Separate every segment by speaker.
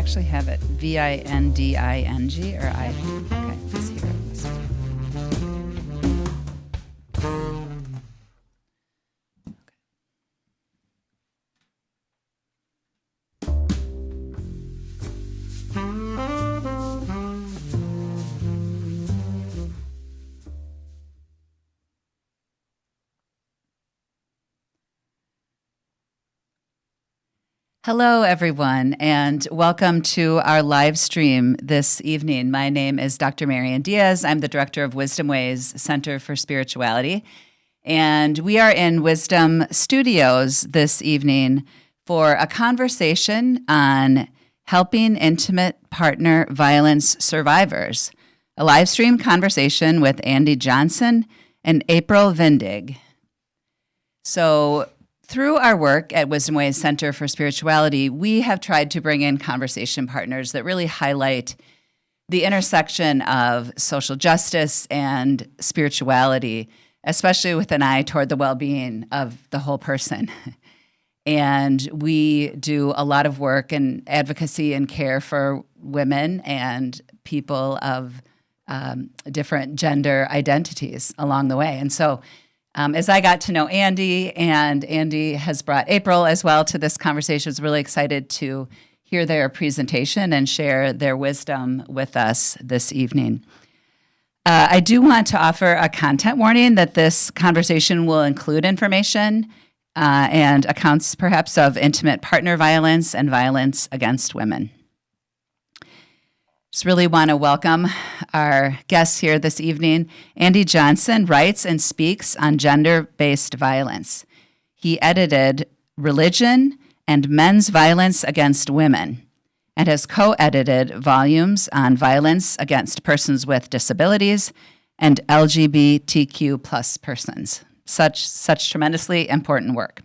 Speaker 1: actually have it Vinding or I. Okay, let's hear it. Hello, everyone, and welcome to our live stream this evening. My name is Dr. Marian Diaz. I'm the director of Wisdom Ways Center for Spirituality, and we are in Wisdom Studios this evening for a conversation on helping intimate partner violence survivors, a live stream conversation with Andy Johnson and April Vinding. So, through our work at Wisdom Ways Center for Spirituality, we have tried to bring in conversation partners that really highlight the intersection of social justice and spirituality, especially with an eye toward the well-being of the whole person. And we do a lot of work in advocacy and care for women and people of different gender identities along the way. And so as I got to know Andy, and Andy has brought April as well to this conversation, I was really excited to hear their presentation and share their wisdom with us this evening. I do want to offer a content warning that this conversation will include information and accounts perhaps of intimate partner violence and violence against women. Just really want to welcome our guests here this evening. Andy Johnson writes and speaks on gender-based violence. He edited Religion and Men's Violence Against Women and has co-edited volumes on violence against persons with disabilities and LGBTQ plus persons. Such tremendously important work.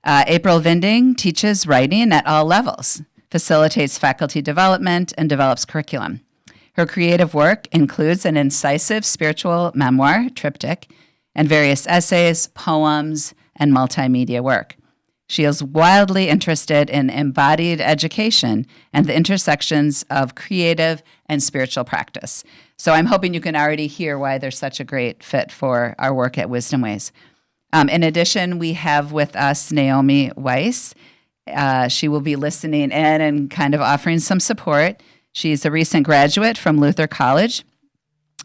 Speaker 1: April Vinding teaches writing at all levels, facilitates faculty development, and develops curriculum. Her creative work includes an incisive spiritual memoir, triptych, and various essays, poems, and multimedia work. She is wildly interested in embodied education and the intersections of creative and spiritual practice. So I'm hoping you can already hear why they're such a great fit for our work at Wisdom Ways. In addition, we have with us Naomi Weiss. She will be listening in and kind of offering some support. She's a recent graduate from Luther College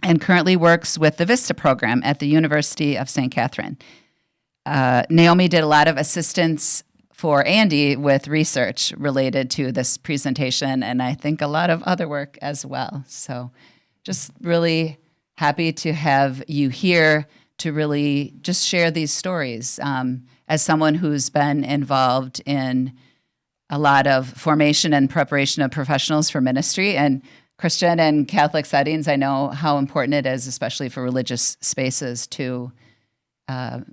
Speaker 1: and currently works with the VISTA program at the University of St. Catherine. Naomi did a lot of assistance for Andy with research related to this presentation, and I think a lot of other work as well. So just really happy to have you here to really just share these stories. As someone who's been involved in a lot of formation and preparation of professionals for ministry and Christian and Catholic settings, I know how important it is, especially for religious spaces, to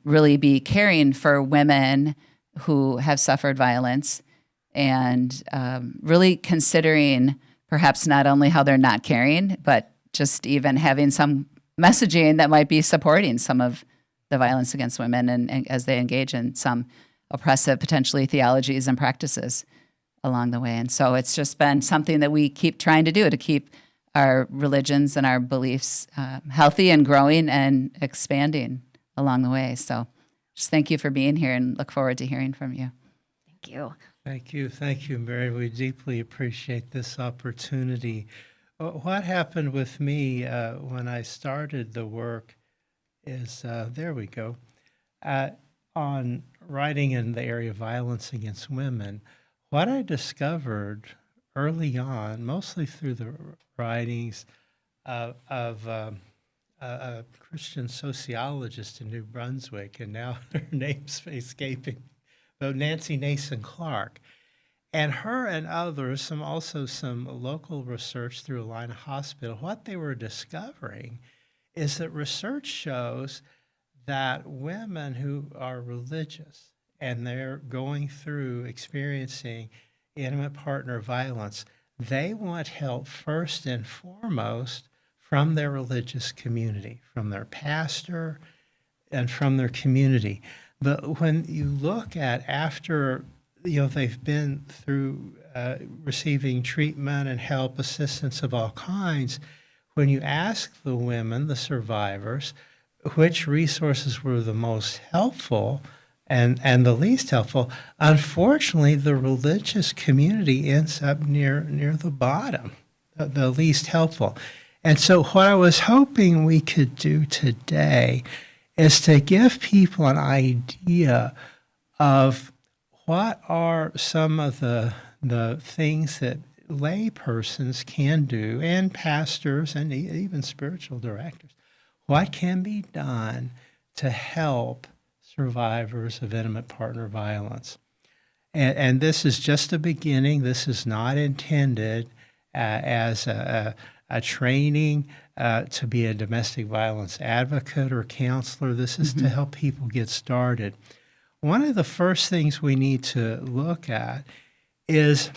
Speaker 1: really be caring for women who have suffered violence and really considering perhaps not only how they're not caring, but just even having some messaging that might be supporting some of the violence against women and as they engage in some oppressive, potentially, theologies and practices along the way. And so it's just been something that we keep trying to do to keep our religions and our beliefs healthy and growing and expanding along the way. So just thank you for being here and look forward to hearing from you.
Speaker 2: Thank you.
Speaker 3: Thank you, Mary. We deeply appreciate this opportunity. What happened with me when I started the work is, there we go, on writing in the area of violence against women. What I discovered early on, mostly through the writings of a Christian sociologist in New Brunswick, and now her name's escaping, but Nancy Nason Clark. And her and others, some local research through Alina Hospital, what they were discovering is that research shows that women who are religious and they're going through experiencing intimate partner violence, they want help first and foremost from their religious community, from their pastor and from their community. But when you look at after they've been through receiving treatment and help, assistance of all kinds. When you ask the women, the survivors, which resources were the most helpful and the least helpful, unfortunately, the religious community ends up near the bottom, the least helpful. And so what I was hoping we could do today is to give people an idea of what are some of the things that lay persons can do, and pastors and even spiritual directors. What can be done to help survivors of intimate partner violence? And this is just a beginning. This is not intended as a training to be a domestic violence advocate or counselor. This is to help people get started. One of the first things we need to look at is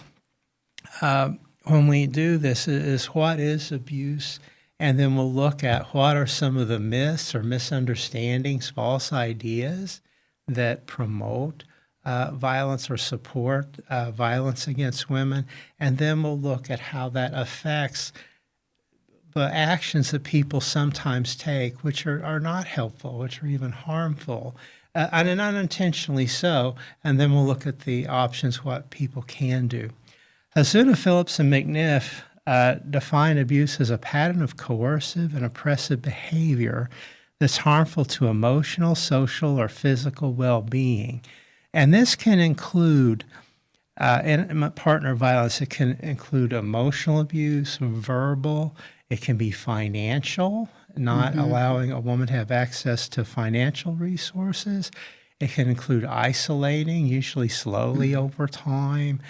Speaker 3: when we do this is what is abuse, and then we'll look at what are some of the myths or misunderstandings, false ideas that promote violence or support violence against women, and then we'll look at how that affects the actions that people sometimes take, which are not helpful, which are even harmful, and unintentionally so, and then we'll look at the options, what people can do. Hazuna, Phillips, and McNiff define abuse as a pattern of coercive and oppressive behavior that's harmful to emotional, social, or physical well-being. And this can include intimate partner violence. It can include emotional abuse, verbal. It can be financial, not allowing a woman to have access to financial resources. It can include isolating, usually slowly over time,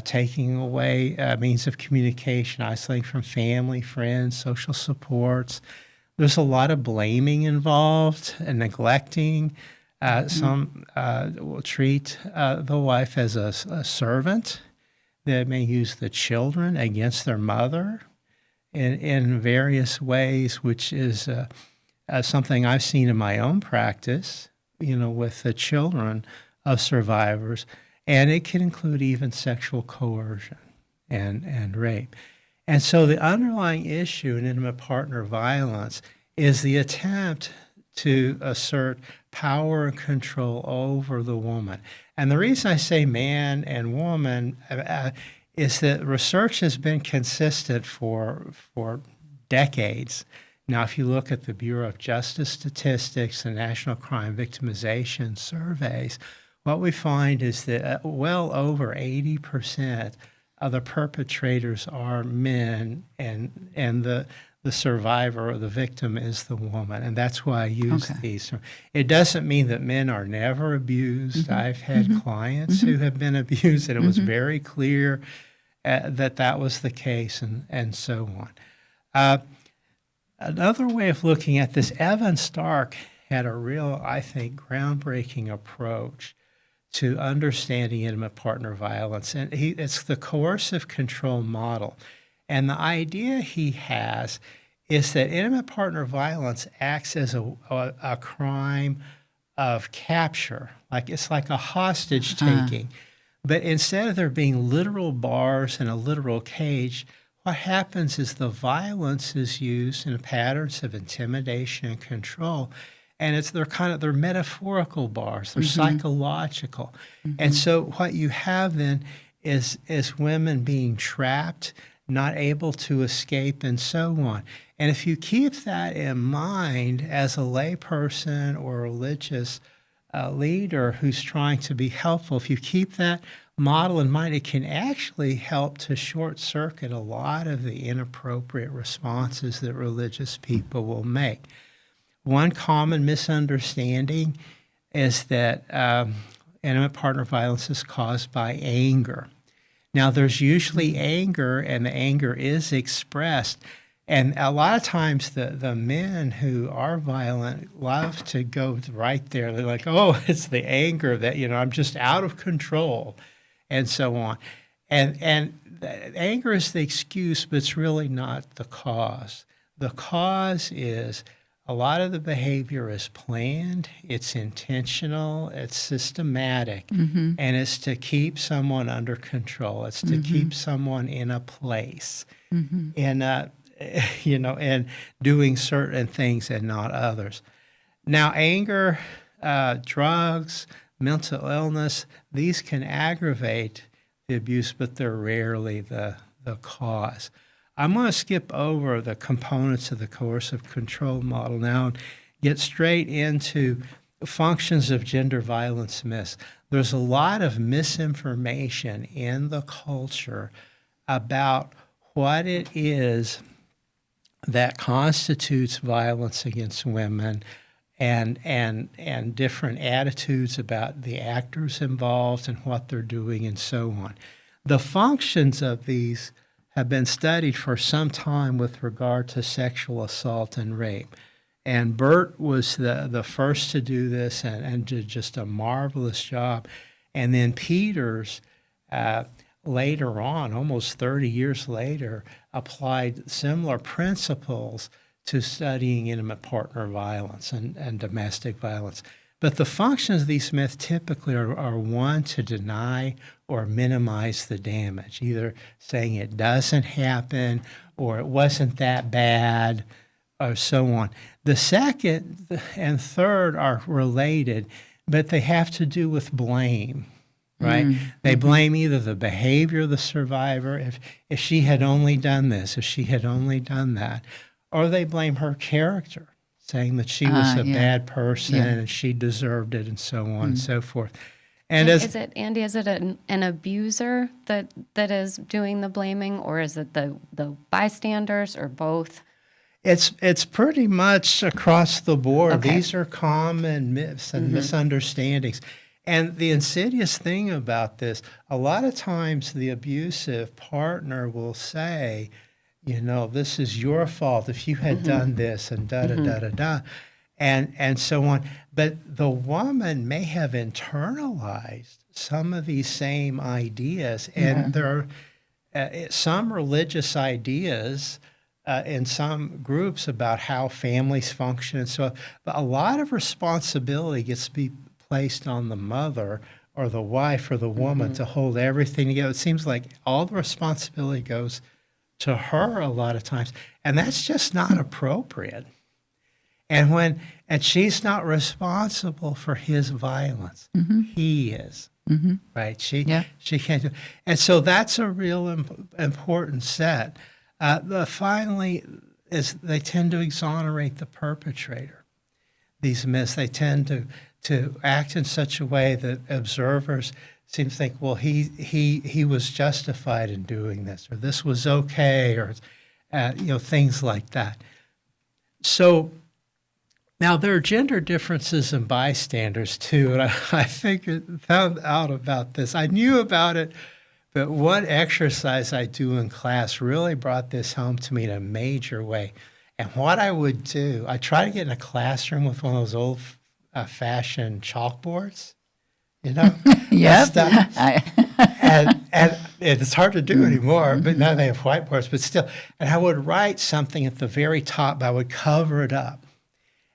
Speaker 3: taking away means of communication, isolating from family, friends, social supports. There's a lot of blaming involved and neglecting. Some will treat the wife as a servant. They may use the children against their mother in various ways, which is something I've seen in my own practice, with the children of survivors. And it can include even sexual coercion and rape. And so the underlying issue in intimate partner violence is the attempt to assert power and control over the woman. And the reason I say man and woman is that research has been consistent for decades. Now, if you look at the Bureau of Justice Statistics and National Crime Victimization surveys, what we find is that well over 80% of the perpetrators are men, and the survivor or the victim is the woman. And that's why I use these. It doesn't mean that men are never abused. I've had clients who have been abused, and it was very clear that was the case, and so on. Another way of looking at this, Evan Stark had a real, I think, groundbreaking approach to understanding intimate partner violence. And it's the coercive control model. And the idea he has is that intimate partner violence acts as a crime of capture. It's like a hostage taking. But instead of there being literal bars and a literal cage, what happens is the violence is used in patterns of intimidation and control. And they're metaphorical bars, they're psychological. And so what you have then is women being trapped, not able to escape, and so on. And if you keep that in mind as a layperson or a religious leader who's trying to be helpful, if you keep that model in mind, it can actually help to short circuit a lot of the inappropriate responses that religious people will make. One common misunderstanding is that intimate partner violence is caused by anger. Now, there's usually anger, and the anger is expressed. And a lot of times the men who are violent love to go right there. They're like, oh, it's the anger that, I'm just out of control, and so on. And anger is the excuse, but it's really not the cause. The cause is a lot of the behavior is planned, it's intentional, it's systematic, and it's to keep someone under control. It's to keep someone in a place, and and doing certain things and not others. Now, anger, drugs, mental illness, these can aggravate the abuse, but they're rarely the cause. I'm going to skip over the components of the coercive control model now and get straight into functions of gender violence myths. There's a lot of misinformation in the culture about what it is that constitutes violence against women, and different attitudes about the actors involved and what they're doing and so on. The functions of these have been studied for some time with regard to sexual assault and rape. And Burt was the first to do this and did just a marvelous job. And then Peters, later on, almost 30 years later, applied similar principles to studying intimate partner violence and domestic violence. But the functions of these myths typically are one, to deny or minimize the damage, either saying it doesn't happen or it wasn't that bad or so on. The second and third are related, but they have to do with blame, right? They blame either the behavior of the survivor, if she had only done this, if she had only done that, or they blame her character, saying that she was a bad person and she deserved it and so on and so forth. And
Speaker 2: is it, Andy, is it an abuser that is doing the blaming, or is it the bystanders, or both?
Speaker 3: It's pretty much across the board.
Speaker 2: Okay.
Speaker 3: These are common myths and misunderstandings. And the insidious thing about this, a lot of times the abusive partner will say, this is your fault if you had done this and da-da-da-da-da, and so on. But the woman may have internalized some of these same ideas, and there are some religious ideas in some groups about how families function and so on. But a lot of responsibility gets to be placed on the mother or the wife or the woman to hold everything together. It seems like all the responsibility goes to her a lot of times, and that's just not appropriate. And she's not responsible for his violence. He is, right? She can't do. And so that's a real important set. Finally, is they tend to exonerate the perpetrator. These myths, they tend to act in such a way that observers seem to think, well, he was justified in doing this, or this was okay, or things like that. So now there are gender differences in bystanders too, and I found out about this. I knew about it, but one exercise I do in class really brought this home to me in a major way. And what I would do, I try to get in a classroom with one of those old-fashioned chalkboards.
Speaker 1: Yep.
Speaker 3: and it's hard to do anymore, but now they have whiteboards, but still. And I would write something at the very top, but I would cover it up.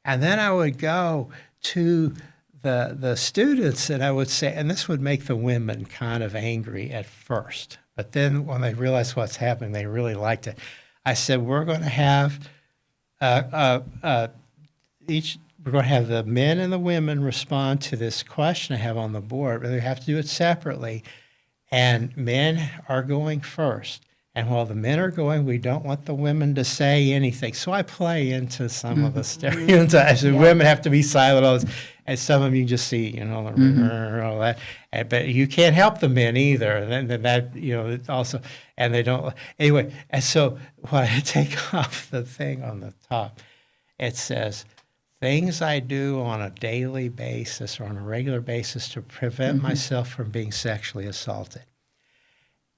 Speaker 3: And then I would go to the students and I would say, and this would make the women kind of angry at first, but then when they realized what's happening, they really liked it. I said, we're going to have we're going to have the men and the women respond to this question I have on the board, but they have to do it separately. And men are going first. And while the men are going, we don't want the women to say anything. So I play into some of the stereotypes. And women have to be silent. All this. And some of them you just see, all that. But you can't help the men either. And then that, also, and they don't. Anyway, and so when I take off the thing on the top, it says, things I do on a daily basis or on a regular basis to prevent myself from being sexually assaulted.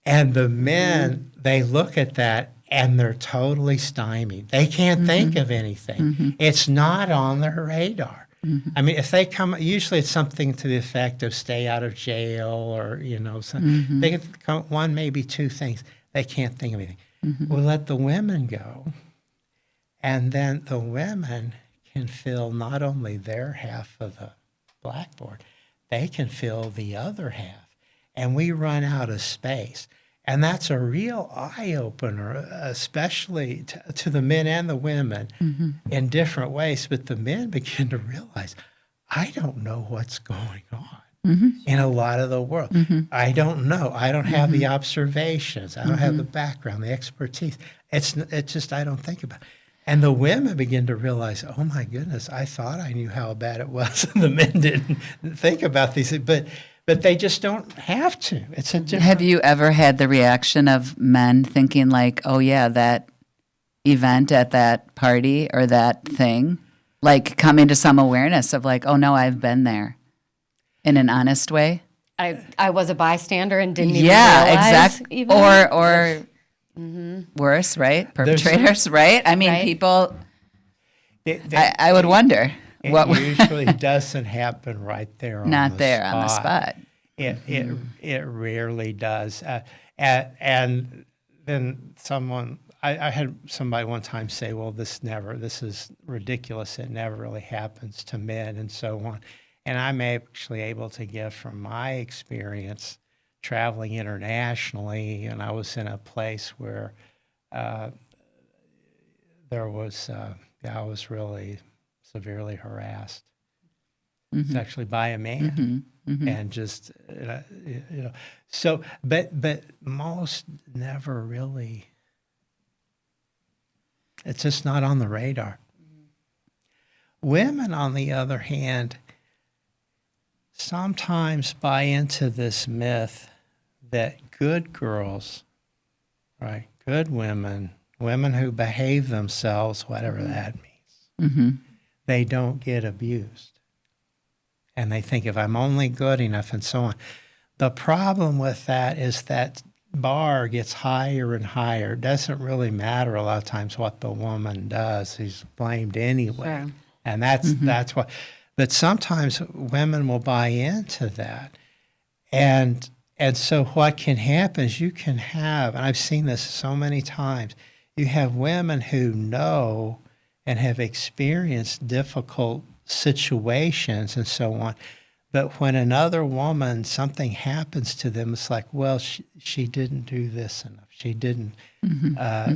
Speaker 3: And the men, they look at that and they're totally stymied. They can't think of anything. It's not on their radar. I mean, if they come, usually it's something to the effect of stay out of jail or, they can come, one, maybe two things. They can't think of anything. We'll let the women go. And then the women can fill not only their half of the blackboard, they can fill the other half. And we run out of space. And that's a real eye-opener, especially to the men and the women in different ways. But the men begin to realize, I don't know what's going on in a lot of the world. I don't know. I don't have the observations. I don't have the background, the expertise. It's just I don't think about it. And the women begin to realize, oh, my goodness, I thought I knew how bad it was. And the men didn't think about these things. But they just don't have to. It's a different...
Speaker 1: Have you ever had the reaction of men thinking like, oh, yeah, that event at that party or that thing, like coming to some awareness of like, oh, no, I've been there in an honest way?
Speaker 2: I was a bystander and didn't even realize.
Speaker 1: Exactly.
Speaker 2: Even.
Speaker 1: Or worse, right? Perpetrators, right? I mean,
Speaker 2: Right.
Speaker 1: people, I would wonder.
Speaker 3: It
Speaker 1: What
Speaker 3: usually doesn't happen right there on
Speaker 1: not
Speaker 3: the
Speaker 1: there
Speaker 3: spot.
Speaker 1: on the spot.
Speaker 3: It rarely does. And then I had somebody one time say, well, this is ridiculous. It never really happens to men and so on. And I'm actually able to give from my experience traveling internationally, and I was in a place where I was really severely harassed, sexually by a man, and just So, but most never really. It's just not on the radar. Women, on the other hand, sometimes buy into this myth that good girls, right, good women who behave themselves, whatever that means, they don't get abused. And they think if I'm only good enough and so on. The problem with that is that bar gets higher and higher. It doesn't really matter a lot of times what the woman does. She's blamed anyway.
Speaker 2: Sure.
Speaker 3: And that's what. But sometimes women will buy into that. And so what can happen is you can have, and I've seen this so many times, you have women who know and have experienced difficult situations and so on. But when another woman, something happens to them, it's like, well, she didn't do this enough. She didn't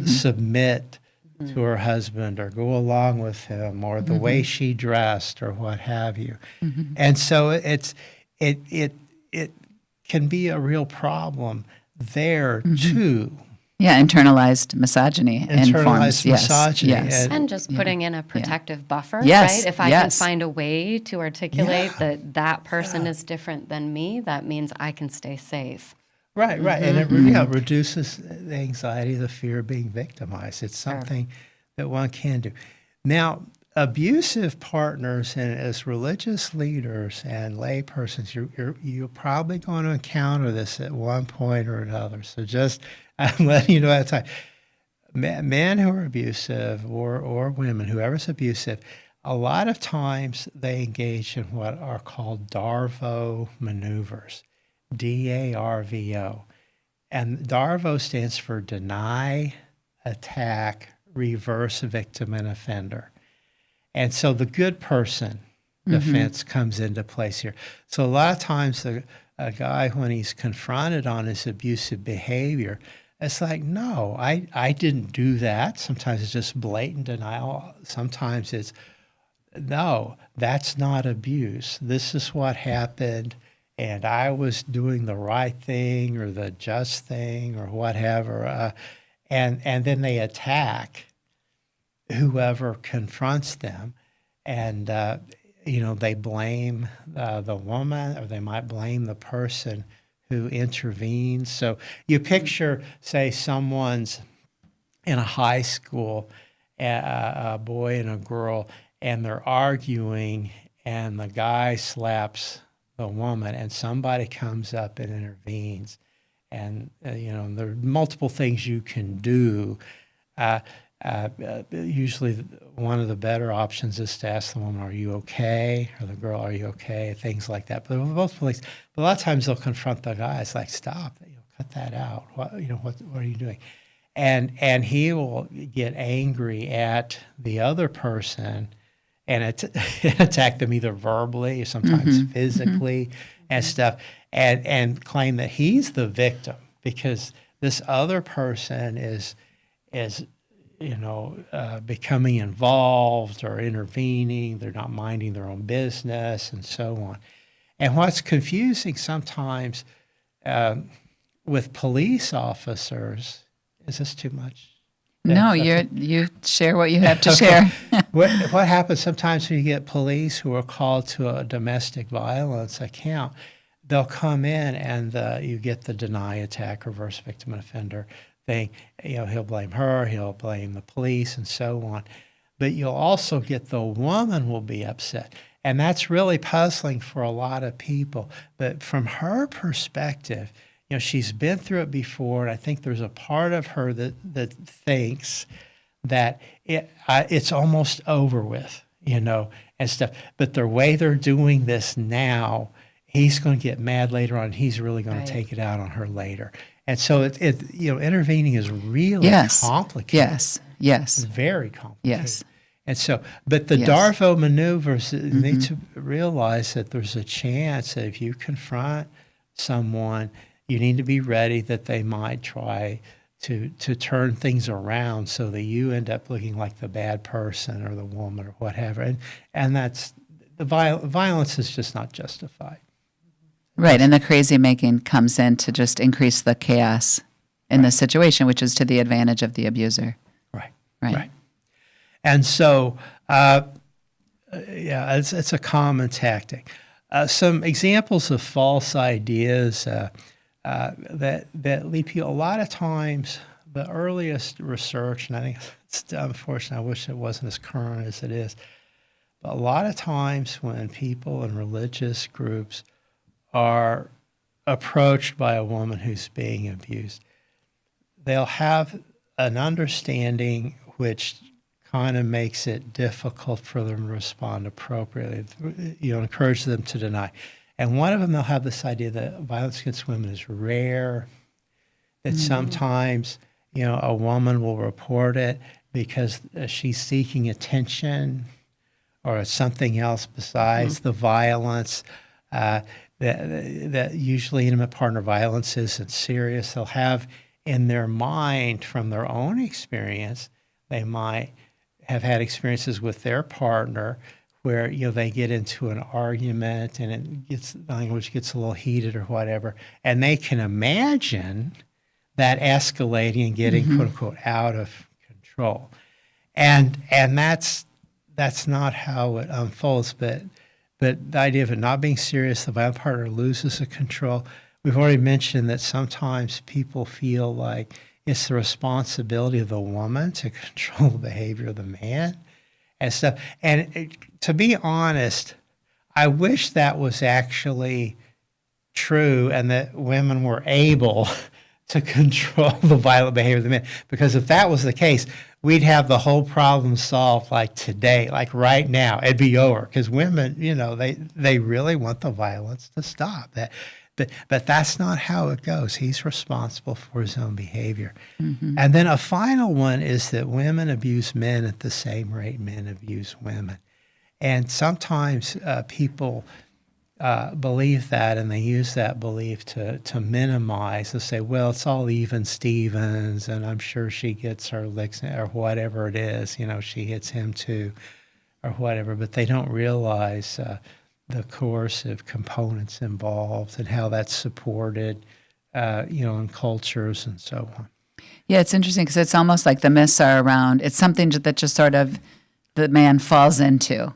Speaker 3: submit to her husband or go along with him, or the way she dressed or what have you. And so it can be a real problem there too.
Speaker 1: Yeah, internalized misogyny.
Speaker 3: Internalized
Speaker 1: informs,
Speaker 3: misogyny.
Speaker 1: Yes.
Speaker 2: And just putting in a protective buffer,
Speaker 1: Yes,
Speaker 2: right? If I can find a way to articulate that person is different than me, that means I can stay safe.
Speaker 3: Right. And it reduces the anxiety, the fear of being victimized. It's something that one can do. Now, abusive partners, and as religious leaders and laypersons, you're probably going to encounter this at one point or another. So just I'm letting you know at a time. Men who are abusive or women, whoever's abusive, a lot of times they engage in what are called DARVO maneuvers, DARVO. And DARVO stands for deny, attack, reverse victim and offender. And so the good person defense comes into place here. So a lot of times a guy, when he's confronted on his abusive behavior, it's like, no, I didn't do that. Sometimes it's just blatant denial. Sometimes it's, no, that's not abuse. This is what happened, and I was doing the right thing or the just thing or whatever. And then they attack whoever confronts them, and they blame the woman, or they might blame the person who intervenes. So you picture, say, someone's in a high school, a boy and a girl, and they're arguing, and the guy slaps the woman, and somebody comes up and intervenes. And, there are multiple things you can do. Usually one of the better options is to ask the woman, are you okay? Or the girl, are you okay? Things like that. But multiple things. But a lot of times they'll confront the guy. It's like, stop, cut that out. What are you doing? And he will get angry at the other person and it attack them either verbally or sometimes physically and stuff, and claim that he's the victim because this other person is becoming involved or intervening. They're not minding their own business and so on. And what's confusing sometimes with police officers, is this too much?
Speaker 1: No, you share what you have to share.
Speaker 3: What happens sometimes when you get police who are called to a domestic violence account, they'll come in and you get the deny attack, reverse victim offender thing. He'll blame her, he'll blame the police, and so on. But you'll also get the woman will be upset. And that's really puzzling for a lot of people. But from her perspective, she's been through it before, and I think there's a part of her that thinks that it's almost over with, and stuff. But the way they're doing this now, he's going to get mad later on. He's really going to take it out on her later. And so intervening is really complicated.
Speaker 1: Yes.
Speaker 3: Very complicated.
Speaker 1: Yes.
Speaker 3: And so, but the Darvo maneuvers, they need to realize that there's a chance that if you confront someone, you need to be ready that they might try to turn things around so that you end up looking like the bad person or the woman or whatever. And that's the violence is just not justified.
Speaker 1: Right, and the crazy making comes in to just increase the chaos in the situation, which is to the advantage of the abuser. Right.
Speaker 3: And so, it's a common tactic. Some examples of false ideas that lead people. A lot of times, the earliest research, and I think it's unfortunate, I wish it wasn't as current as it is, but a lot of times when people in religious groups are approached by a woman who's being abused, they'll have an understanding which kind of makes it difficult for them to respond appropriately, encourage them to deny. And one of them, they'll have this idea that violence against women is rare, that sometimes, a woman will report it because she's seeking attention or something else besides the violence, that usually intimate partner violence isn't serious. They'll have in their mind from their own experience, they might have had experiences with their partner where they get into an argument and the language gets a little heated or whatever, and they can imagine that escalating and getting quote unquote out of control, and that's not how it unfolds. But the idea of it not being serious, the violent partner loses the control. We've already mentioned that sometimes people feel like it's the responsibility of the woman to control the behavior of the man and stuff. And to be honest, I wish that was actually true and that women were able to control the violent behavior of the men. Because if that was the case, we'd have the whole problem solved like today, like right now. It'd be over because women, they really want the violence to stop. But that's not how it goes. He's responsible for his own behavior. And then a final one is that women abuse men at the same rate men abuse women. And sometimes people believe that, and they use that belief to minimize. They'll say, well, it's all even Stevens, and I'm sure she gets her licks or whatever it is. She hits him too or whatever. But they don't realize the coercive components involved and how that's supported, in cultures and so on.
Speaker 1: Yeah, it's interesting because it's almost like the myths are around. It's something that just sort of the man falls into.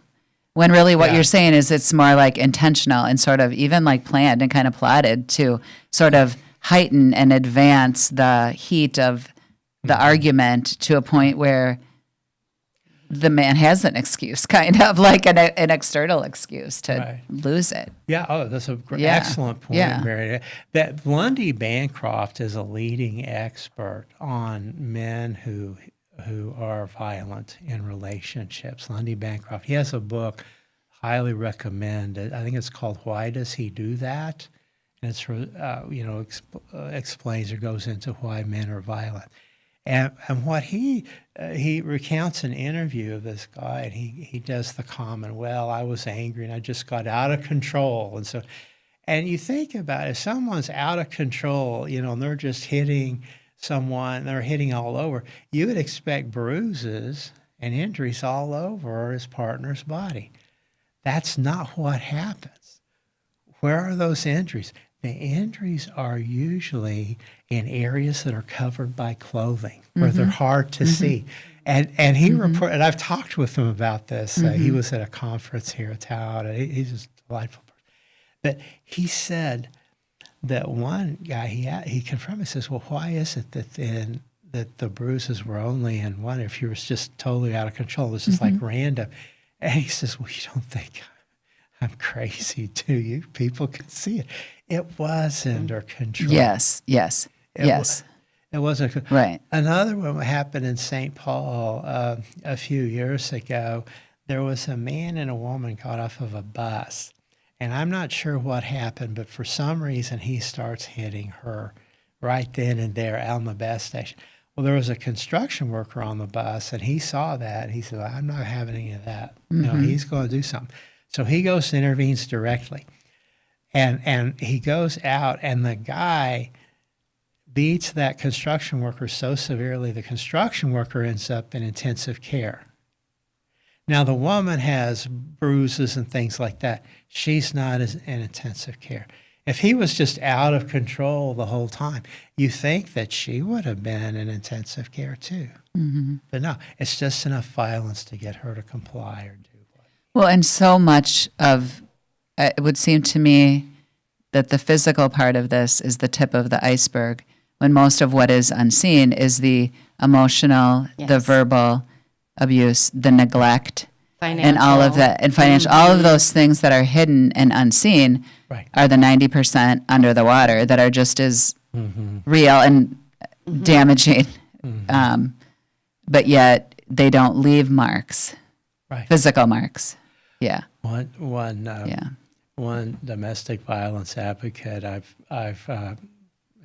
Speaker 1: When really what you're saying is it's more like intentional and sort of even like planned and kind of plotted to sort of heighten and advance the heat of the argument to a point where the man has an excuse, kind of like an external excuse to lose it.
Speaker 3: Yeah, that's a excellent point, Mary. That Lundy Bancroft is a leading expert on men who are violent in relationships. Lundy Bancroft, he has a book, highly recommended. I think it's called "Why Does He Do That?" And it's explains or goes into why men are violent. And what he recounts an interview of this guy, and he does the comment, well, I was angry and I just got out of control. And so, and you think about it, if someone's out of control, and they're just hitting someone, they're hitting all over, you would expect bruises and injuries all over his partner's body. That's not what happens. Where are those injuries? The injuries are usually in areas that are covered by clothing, where they're hard to see. And he reported, and I've talked with him about this. He was at a conference here in town, and he's just a delightful person. But he said that one guy, he confronted me, says, well, why is it that the bruises were only in one if you was just totally out of control? It's just like random. And he says, well, you don't think I'm crazy, do you? People can see it. It was under control.
Speaker 1: Yes.
Speaker 3: It wasn't.
Speaker 1: Right.
Speaker 3: Another one happened in St. Paul a few years ago. There was a man and a woman got off of a bus. And I'm not sure what happened, but for some reason he starts hitting her right then and there out on the bus station. Well, there was a construction worker on the bus, and he saw that. And he said, I'm not having any of that. He's going to do something. So he goes and intervenes directly. And he goes out, and the guy beats that construction worker so severely, the construction worker ends up in intensive care. Now, the woman has bruises and things like that. She's not in intensive care. If he was just out of control the whole time, you think that she would have been in intensive care too. But no, it's just enough violence to get her to comply or do what.
Speaker 1: Well, and so much of it would seem to me that the physical part of this is the tip of the iceberg, when most of what is unseen is the emotional, the verbal abuse, the neglect, and all of that, and financial, all of those things that are hidden and unseen are the 90% under the water that are just as real and damaging, but yet they don't leave marks, physical marks. Yeah.
Speaker 3: One domestic violence advocate I've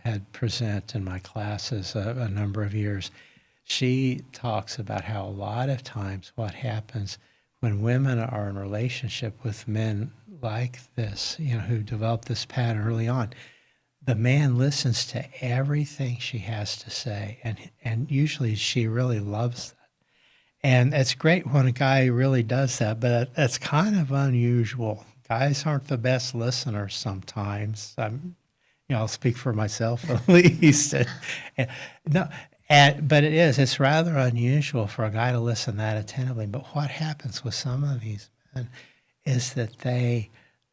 Speaker 3: had present in my classes a number of years. She talks about how a lot of times what happens when women are in a relationship with men like this, who develop this pattern early on, the man listens to everything she has to say, and usually she really loves that. And it's great when a guy really does that, but it's kind of unusual. Guys aren't the best listeners sometimes. I'll speak for myself at least. But it's rather unusual for a guy to listen that attentively. But what happens with some of these men is that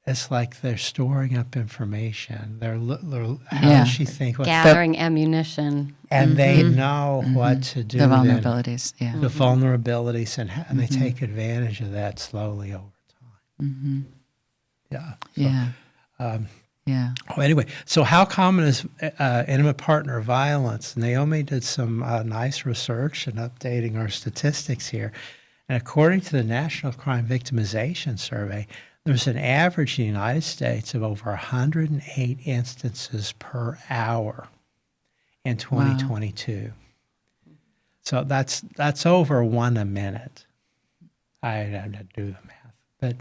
Speaker 3: it's like they're storing up information. How does she think?
Speaker 2: Gathering ammunition.
Speaker 3: And they know what to do.
Speaker 1: The vulnerabilities,
Speaker 3: The vulnerabilities, and they take advantage of that slowly over time. Well, anyway, so how common is intimate partner violence? Naomi did some nice research and updating our statistics here. And according to the National Crime Victimization Survey, there's an average in the United States of over 108 instances per hour in 2022. Wow. So that's over one a minute. I had to do the math. But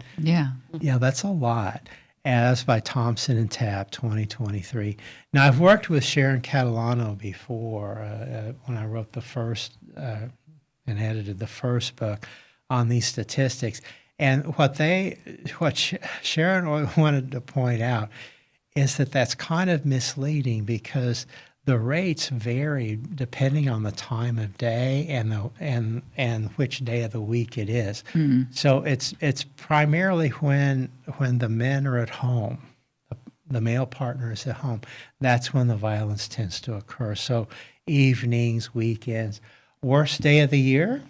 Speaker 3: that's a lot. And that's by Thompson and Tapp, 2023. Now, I've worked with Sharon Catalano before when I wrote the first and edited the first book on these statistics. And what Sharon wanted to point out is that that's kind of misleading because the rates vary depending on the time of day and which day of the week it is. So it's primarily when the men are at home, the male partner is at home. That's when the violence tends to occur. So evenings, weekends. Worst day of the year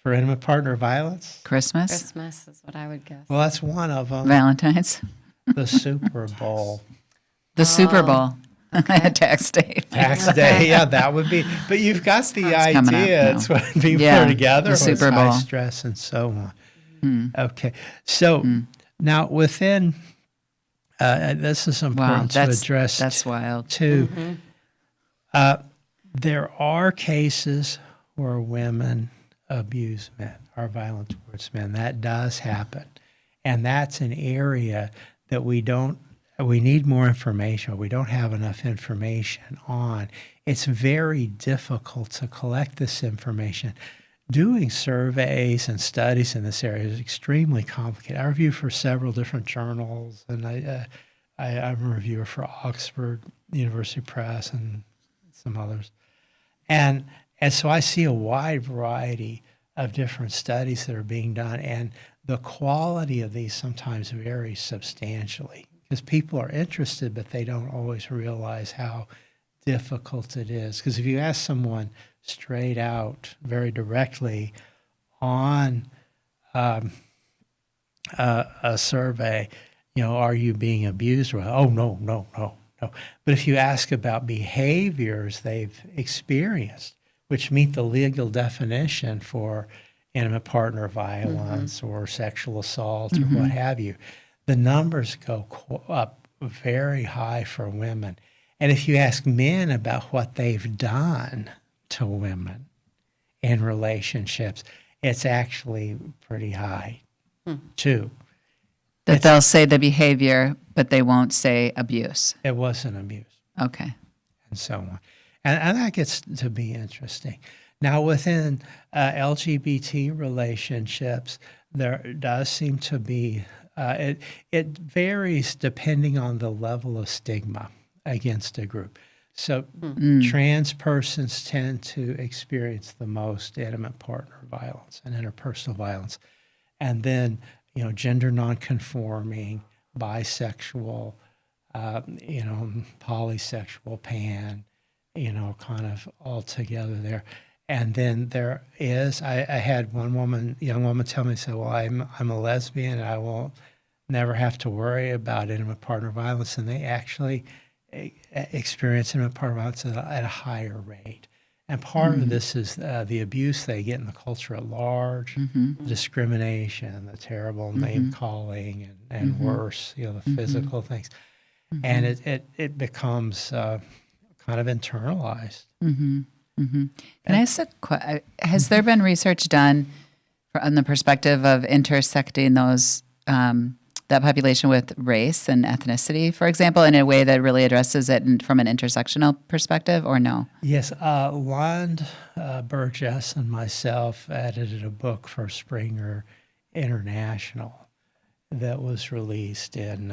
Speaker 3: for intimate partner violence?
Speaker 1: Christmas
Speaker 2: is what I would guess.
Speaker 3: Well, that's one of them.
Speaker 1: Valentine's.
Speaker 3: The Super Bowl.
Speaker 1: The Super Bowl. Tax day.
Speaker 3: Tax day, that would be. But you've got the idea. It's when people are together,
Speaker 1: the Super Bowl.
Speaker 3: High stress and so on. Okay, so now within, this is important to address.
Speaker 1: That's wild
Speaker 3: too. There are cases where women abuse men, are violent towards men. That does happen. And that's an area that we need more information. We don't have enough information on. It's very difficult to collect this information. Doing surveys and studies in this area is extremely complicated. I review for several different journals, and I'm a reviewer for Oxford University Press and some others. And so I see a wide variety of different studies that are being done, and the quality of these sometimes varies substantially because people are interested, but they don't always realize how difficult it is. Because if you ask someone straight out, very directly on a survey, are you being abused? Or, oh, no. But if you ask about behaviors they've experienced, which meet the legal definition for intimate partner violence or sexual assault or what have you, the numbers go up very high for women. And if you ask men about what they've done to women in relationships, it's actually pretty high too.
Speaker 1: That they'll say the behavior, but they won't say abuse.
Speaker 3: It wasn't abuse.
Speaker 1: Okay.
Speaker 3: And so on. And that gets to be interesting. Now, within LGBT relationships, there does seem to be, it varies depending on the level of stigma against a group. So trans persons tend to experience the most intimate partner violence and interpersonal violence. And then, gender nonconforming, bisexual, polysexual, pan, kind of all together there. And then there is, I had one young woman tell me, well, I'm a lesbian and I will never have to worry about intimate partner violence. And they actually experience intimate partner violence at a higher rate. And part of this is the abuse they get in the culture at large, discrimination, the terrible name calling, and worse, the physical things. And it becomes kind of internalized.
Speaker 1: Can I ask has there been research done on the perspective of intersecting those that population with race and ethnicity, for example, in a way that really addresses it from an intersectional perspective, or no?
Speaker 3: Yes, Lond Burgess and myself edited a book for Springer International that was released in,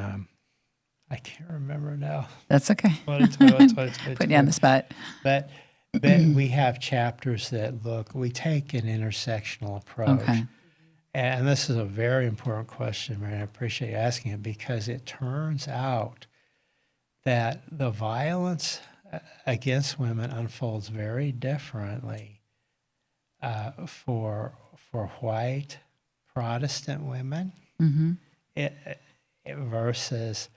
Speaker 3: I can't remember now.
Speaker 1: That's okay.
Speaker 3: 2020.
Speaker 1: Putting you on the spot.
Speaker 3: But we have chapters that we take an intersectional approach.
Speaker 1: Okay.
Speaker 3: And this is a very important question, Mary. I appreciate you asking it because it turns out that the violence against women unfolds very differently for white Protestant women versus,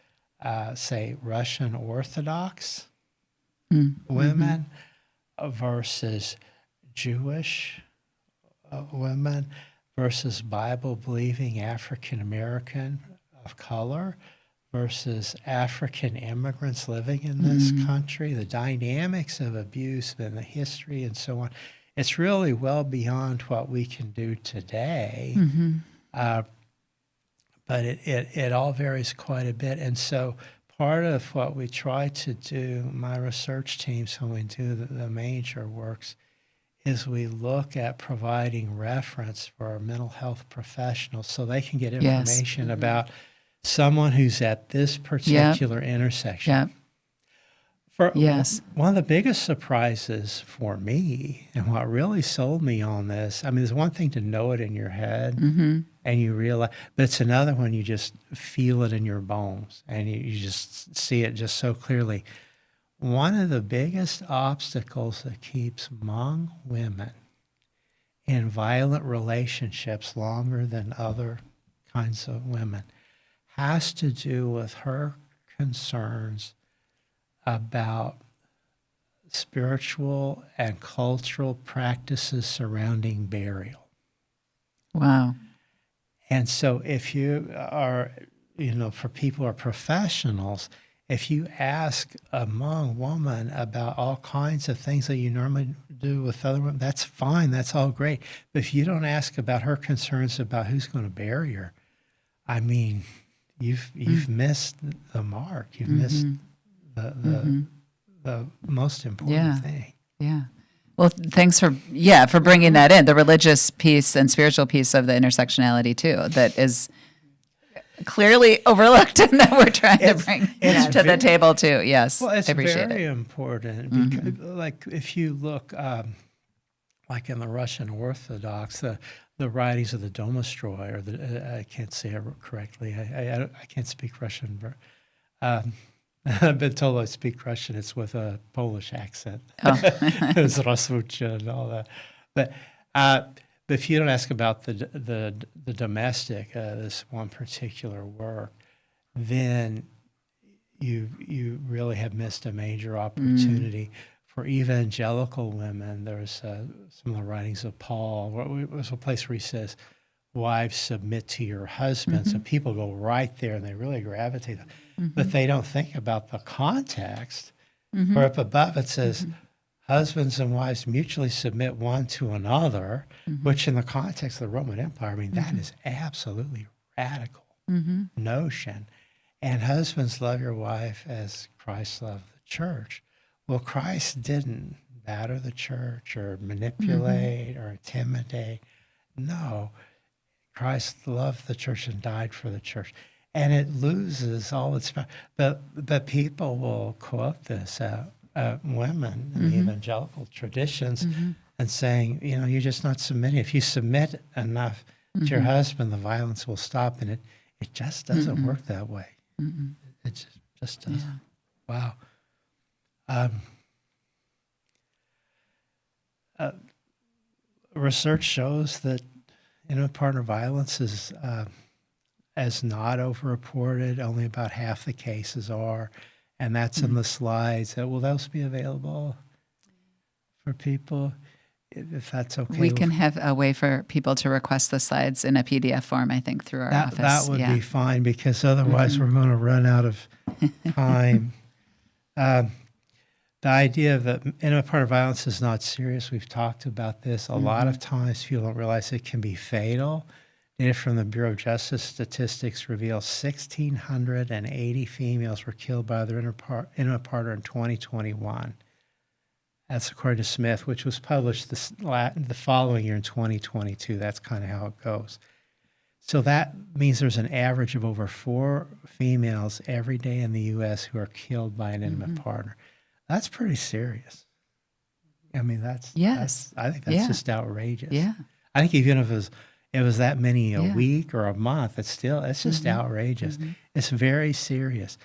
Speaker 3: say, Russian Orthodox women versus Jewish women versus Bible-believing African-American of color versus African immigrants living in this country, the dynamics of abuse and the history and so on. It's really well beyond what we can do today, but it all varies quite a bit. And so part of what we try to do, my research teams, when we do the major works, is we look at providing reference for our mental health professionals so they can get information about someone who's at this particular intersection. One of the biggest surprises for me and what really sold me on this, I mean, there's one thing to know it in your head and you realize, but it's another when you just feel it in your bones and you just see it just so clearly. One of the biggest obstacles that keeps Hmong women in violent relationships longer than other kinds of women has to do with her concerns about spiritual and cultural practices surrounding burial.
Speaker 1: Wow.
Speaker 3: And so if you are, for people who are professionals, if you ask among women about all kinds of things that you normally do with other women, that's fine. That's all great. But if you don't ask about her concerns about who's going to bury her, I mean, you've missed the mark. You've missed the most important thing.
Speaker 1: Yeah. Well, thanks for bringing that in, the religious piece and spiritual piece of the intersectionality too, that is clearly overlooked and that we're trying to bring to the table too. Yes,
Speaker 3: well, it's
Speaker 1: I appreciate
Speaker 3: very
Speaker 1: it.
Speaker 3: important because, like, if you look, like in the Russian Orthodox, the writings of the Domostroy, or I can't say it correctly. I can't speak Russian. But, I've been told I speak Russian. It's with a Polish accent.
Speaker 1: Oh.
Speaker 3: It's Rasucha and all that. But if you don't ask about the domestic, this one particular work, then you really have missed a major opportunity for evangelical women. There's some of the writings of Paul. There's a place where he says, "Wives, submit to your husbands." And people go right there and they really gravitate. But they don't think about the context. Where up above it says, husbands and wives mutually submit one to another, which in the context of the Roman Empire, I mean, that is absolutely radical notion. And husbands, love your wife as Christ loved the church. Well, Christ didn't batter the church or manipulate or intimidate. No, Christ loved the church and died for the church. And it loses all its power. But people will quote this, women in the evangelical traditions, and saying, you're just not submitting. If you submit enough to your husband, the violence will stop. And it just doesn't work that way. It just doesn't. Yeah. Wow. Research shows that intimate partner violence is not overreported. Only about half the cases are, and that's in the slides. Will those be available for people, if that's okay?
Speaker 1: We can have a way for people to request the slides in a PDF form, I think, through our office.
Speaker 3: That would be fine, because otherwise we're going to run out of time. The idea that intimate partner violence is not serious, we've talked about this. A lot of times people don't realize it can be fatal. Data from the Bureau of Justice Statistics reveals 1,680 females were killed by their intimate partner in 2021. That's according to Smith, which was published the following year in 2022. That's kind of how it goes. So that means there's an average of over 4 females every day in the U.S. who are killed by an intimate partner. That's pretty serious. I mean, I think that's just outrageous. Yeah. I think even if it was that many a week or a month, it's just outrageous. It's very serious.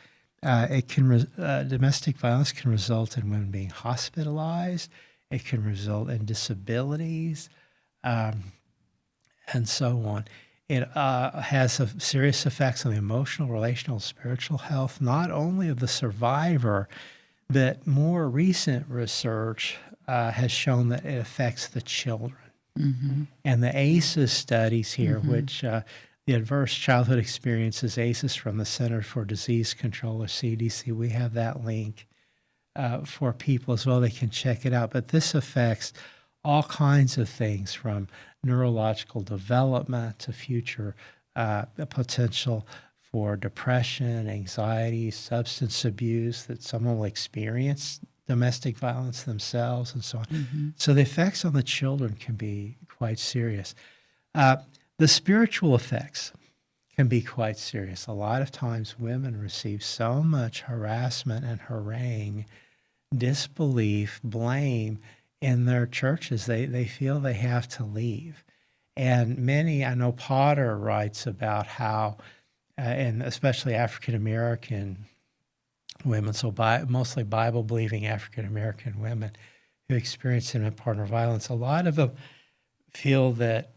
Speaker 3: Domestic violence can result in women being hospitalized. It can result in disabilities, and so on. It has serious effects on the emotional, relational, spiritual health, not only of the survivor, but more recent research has shown that it affects the children. And the ACEs studies here, which the Adverse Childhood Experiences, ACEs from the Center for Disease Control, or CDC, we have that link for people as well. They can check it out. But this affects all kinds of things, from neurological development to future potential for depression, anxiety, substance abuse, that someone will experience domestic violence themselves, and so on. So the effects on the children can be quite serious. The spiritual effects can be quite serious. A lot of times women receive so much harassment and harangue, disbelief, blame in their churches. They feel they have to leave. And many, I know Potter writes about how, and especially African-American women, so mostly Bible-believing African-American women who experience intimate partner violence, a lot of them feel that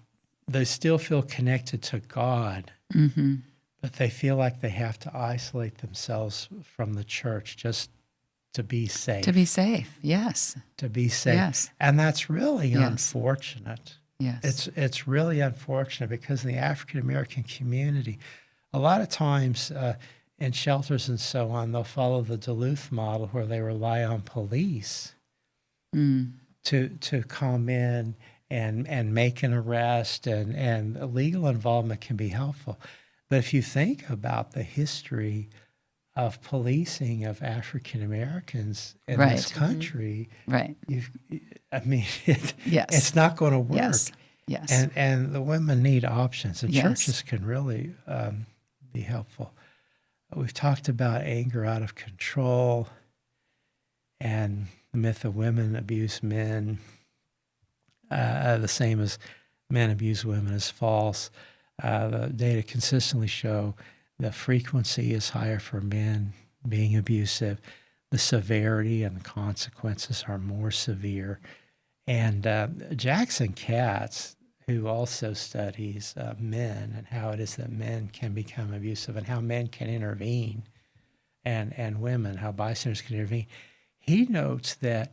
Speaker 3: they still feel connected to God, but they feel like they have to isolate themselves from the church just to be safe.
Speaker 1: To be safe, yes.
Speaker 3: To be safe.
Speaker 1: Yes.
Speaker 3: And that's really unfortunate.
Speaker 1: Yes.
Speaker 3: It's really unfortunate, because in the African-American community, a lot of times in shelters and so on, they'll follow the Duluth model where they rely on police to come in and make an arrest, and legal involvement can be helpful. But if you think about the history of policing of African Americans in
Speaker 1: Right.
Speaker 3: this country,
Speaker 1: Right.
Speaker 3: I mean,
Speaker 1: Yes.
Speaker 3: it's not going to work.
Speaker 1: Yes. Yes.
Speaker 3: And the women need options, and
Speaker 1: Yes.
Speaker 3: churches can really be helpful. We've talked about anger out of control and the myth of women abuse men, the same as men abuse women, is false. The data consistently show the frequency is higher for men being abusive. The severity and the consequences are more severe. And Jackson Katz, who also studies men and how it is that men can become abusive and how men can intervene, and women, how bystanders can intervene, he notes that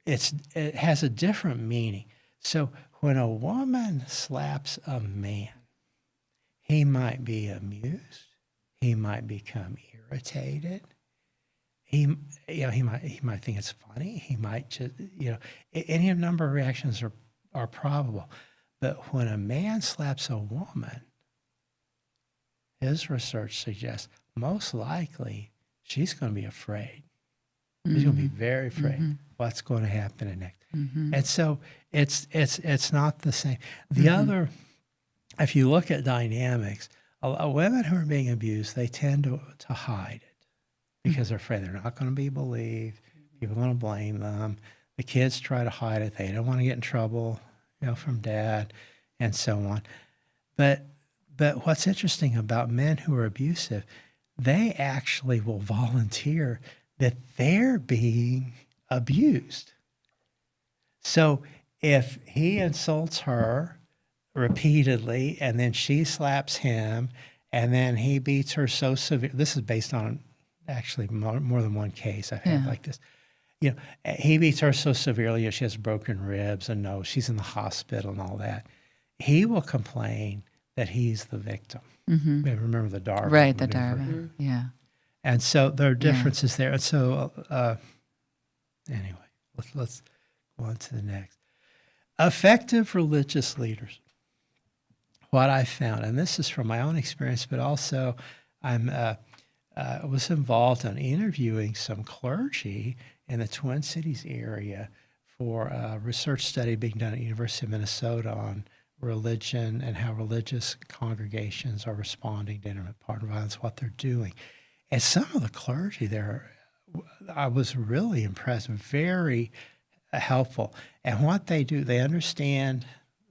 Speaker 3: it has a different meaning. So when a woman slaps a man, he might be amused, he might become irritated, he might think it's funny, he might just, any number of reactions are probable. But when a man slaps a woman, his research suggests most likely she's going to be afraid. She's going to be very afraid what's going to happen next. And so it's not the same. The other, if you look at dynamics, women who are being abused, they tend to hide it because they're afraid they're not going to be believed. People are going to blame them. The kids try to hide it. They don't want to get in trouble, from dad, and so on. But what's interesting about men who are abusive, they actually will volunteer that they're being abused. So if he insults her repeatedly and then she slaps him and then he beats her so severe, this is based on actually more than one case I've had like this. He beats her so severely, she has broken ribs and she's in the hospital and all that. He will complain that he's the victim. Remember the Darwin?
Speaker 1: Right, the Darwin. Yeah.
Speaker 3: And so there are differences there. And so, anyway, let's go on to the next. Effective religious leaders. What I found, and this is from my own experience, but also I was involved in interviewing some clergy in the Twin Cities area for a research study being done at the University of Minnesota on religion and how religious congregations are responding to intimate partner violence, what they're doing. And some of the clergy there, I was really impressed, very helpful. And what they do, they understand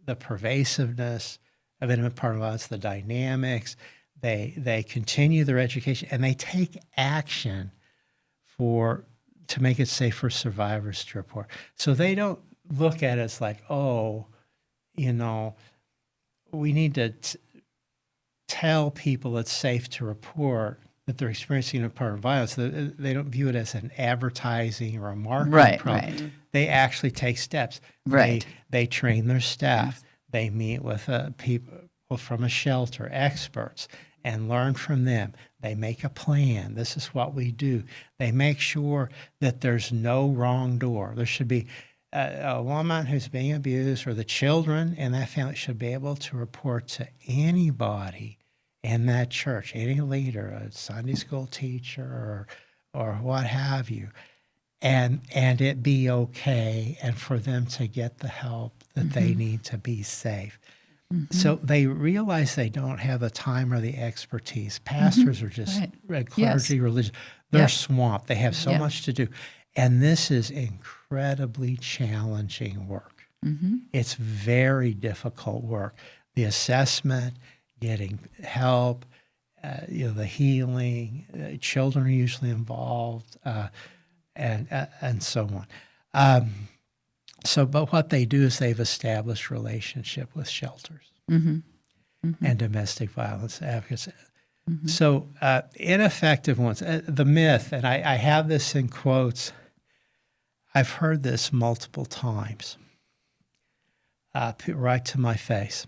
Speaker 3: the pervasiveness of intimate partner violence, the dynamics. They continue their education, and they take action to make it safe for survivors to report. So they don't look at it as like, we need to tell people it's safe to report that they're experiencing a part of violence. They don't view it as an advertising or a marketing program.
Speaker 1: Right.
Speaker 3: They actually take steps.
Speaker 1: Right.
Speaker 3: They train their staff. They meet with people from a shelter, experts, and learn from them. They make a plan. This is what we do. They make sure that there's no wrong door. There should be a woman who's being abused, or the children in that family should be able to report to anybody in that church, any leader, a Sunday school teacher or what have you, and it be okay, and for them to get the help that they need to be safe. So they realize they don't have the time or the expertise. Pastors are just clergy, religious. They're swamped. They have so much to do. And this is incredibly challenging work. It's very difficult work. The assessment, getting help, the healing, children are usually involved, and so on. But what they do is they've established relationship with shelters and domestic violence advocates. So ineffective ones, the myth, and I have this in quotes, I've heard this multiple times, right to my face.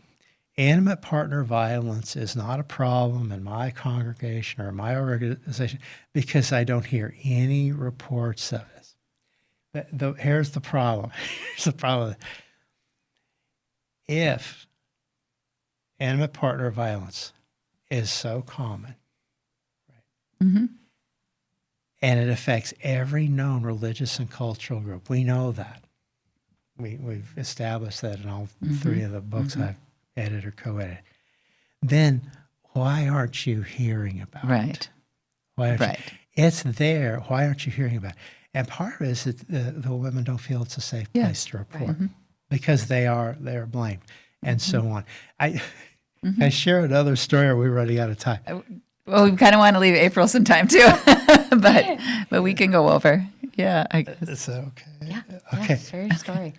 Speaker 3: intimate partner violence is not a problem in my congregation or my organization because I don't hear any reports of this. But here's the problem. Here's the problem. If intimate partner violence is so common,
Speaker 1: Mm-hmm.
Speaker 3: and it affects every known religious and cultural group, we know that. We've established that in all three of the books I've edited or co-edited. Then why aren't you hearing about it?
Speaker 1: Right.
Speaker 3: Why aren't
Speaker 1: Right.
Speaker 3: It's there. Why aren't you hearing about it? And part of it is that the women don't feel it's a safe place to report because they are blamed and so on. I share another story. Are we running out of time?
Speaker 1: Well, we kind of want to leave April some time too, but we can go over. Yeah, I guess.
Speaker 3: Is that okay?
Speaker 2: Yeah.
Speaker 3: Okay.
Speaker 2: Yeah, share your story.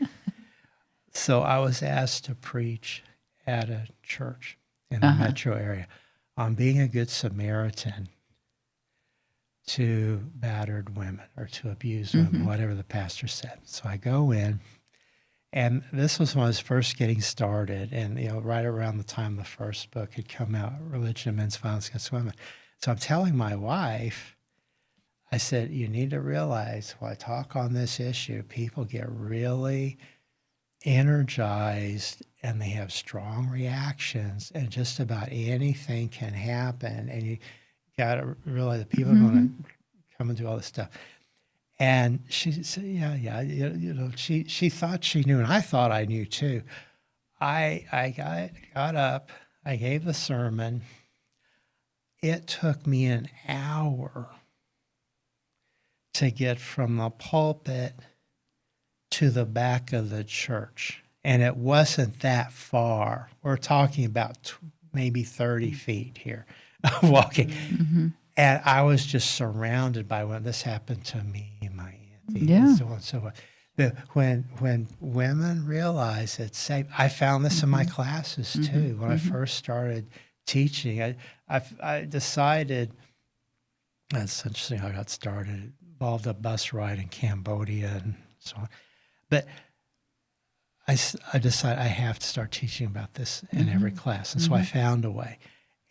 Speaker 3: So I was asked to preach at a church in the metro area on being a good Samaritan to battered women or to abused women, whatever the pastor said. So I go in, and this was when I was first getting started, and right around the time the first book had come out, Religion and Men's Violence Against Women. So I'm telling my wife, I said, you need to realize when I talk on this issue, people get really energized and they have strong reactions, and just about anything can happen. And you got to realize that people are going to come and do all this stuff. And she said, yeah. She thought she knew, and I thought I knew too. I got up, I gave the sermon. It took me an hour to get from the pulpit to the back of the church. And it wasn't that far. We're talking about maybe 30 feet here walking. And I was just surrounded by when this happened to me, my auntie, and so on and so forth. When women realize it's safe, I found this in my classes too. When I first started teaching, I decided, that's interesting how I got started. It involved a bus ride in Cambodia and so on. But I decided I have to start teaching about this in every class. And so I found a way.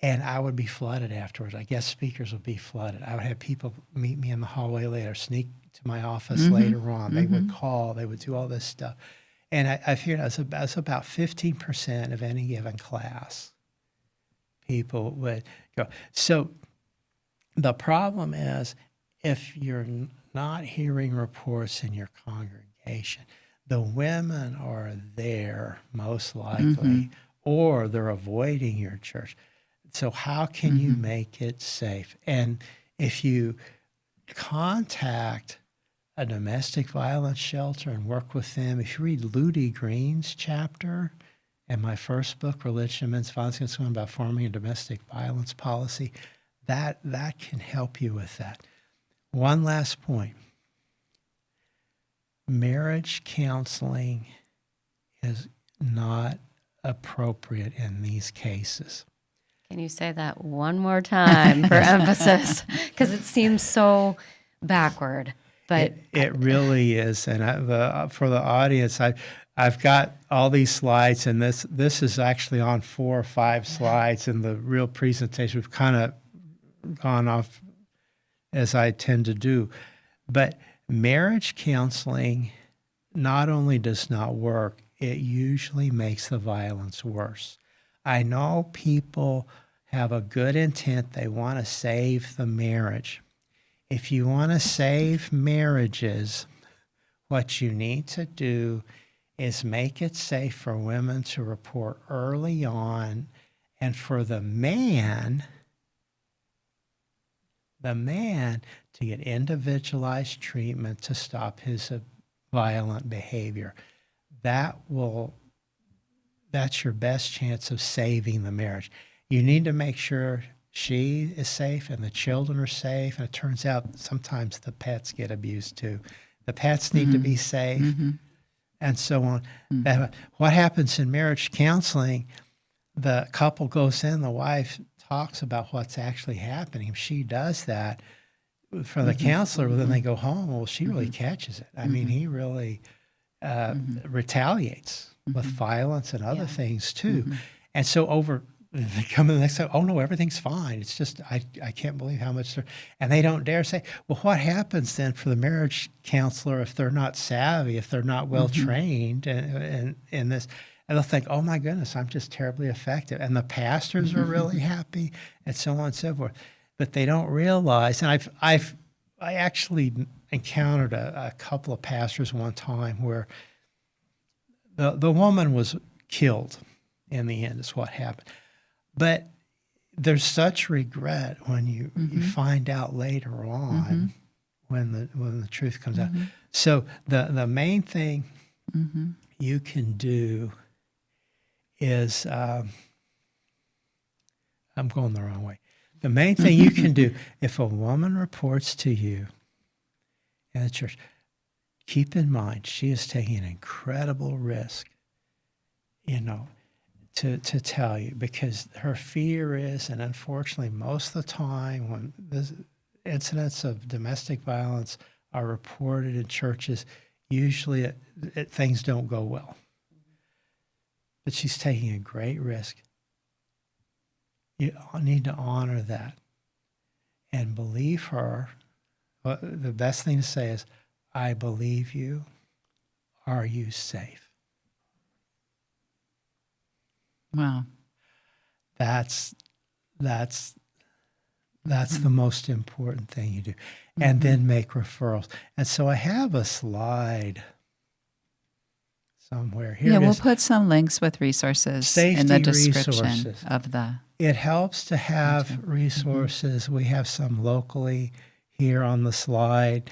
Speaker 3: And I would be flooded afterwards. I guess speakers would be flooded. I would have people meet me in the hallway later, sneak to my office later on. They would call. They would do all this stuff. And I figured that's about 15% of any given class. People would go. So the problem is if you're not hearing reports in your congregation, the women are there most likely, or they're avoiding your church. So how can you make it safe? And if you contact a domestic violence shelter and work with them, if you read Ludi Green's chapter in my first book, Religion and Men's Violence Against Women, about forming a domestic violence policy, that can help you with that. One last point. Marriage counseling is not appropriate in these cases.
Speaker 2: Can you say that one more time for emphasis? Because it seems so backward. But
Speaker 3: it really is. And for the audience, I've got all these slides, and this is actually on 4 or 5 slides in the real presentation. We've kind of gone off as I tend to do. But marriage counseling not only does not work, it usually makes the violence worse. I know people have a good intent. They want to save the marriage. If you want to save marriages, what you need to do is make it safe for women to report early on, and for the man to get individualized treatment to stop his violent behavior. That's your best chance of saving the marriage. You need to make sure she is safe and the children are safe. And it turns out sometimes the pets get abused too. The pets need to be safe and so on. What happens in marriage counseling, the couple goes in, the wife talks about what's actually happening. She does that for the counselor, but then they go home. Well, she really catches it. I mean, he really retaliates with violence and other things too. And so they come in the next time, oh no, everything's fine. It's just, I can't believe how much and they don't dare say, well, what happens then for the marriage counselor if they're not savvy, if they're not well trained in this? And they'll think, oh my goodness, I'm just terribly effective. And the pastors are really happy and so on and so forth. But they don't realize, and I actually encountered a couple of pastors one time where the woman was killed in the end is what happened. But there's such regret when you find out later on when the truth comes out. So the main thing you can do is I'm going the wrong way. The main thing you can do if a woman reports to you in the church, keep in mind she is taking an incredible risk, to tell you, because her fear is, and unfortunately most of the time when the incidents of domestic violence are reported in churches, usually things don't go well. But she's taking a great risk. You need to honor that and believe her. The best thing to say is, I believe you. Are you safe?
Speaker 1: Wow.
Speaker 3: That's the most important thing you do. And then make referrals. And so I have a slide somewhere. Here
Speaker 1: We'll put some links with resources in the description of the.
Speaker 3: It helps to have resources. We have some locally here on the slide.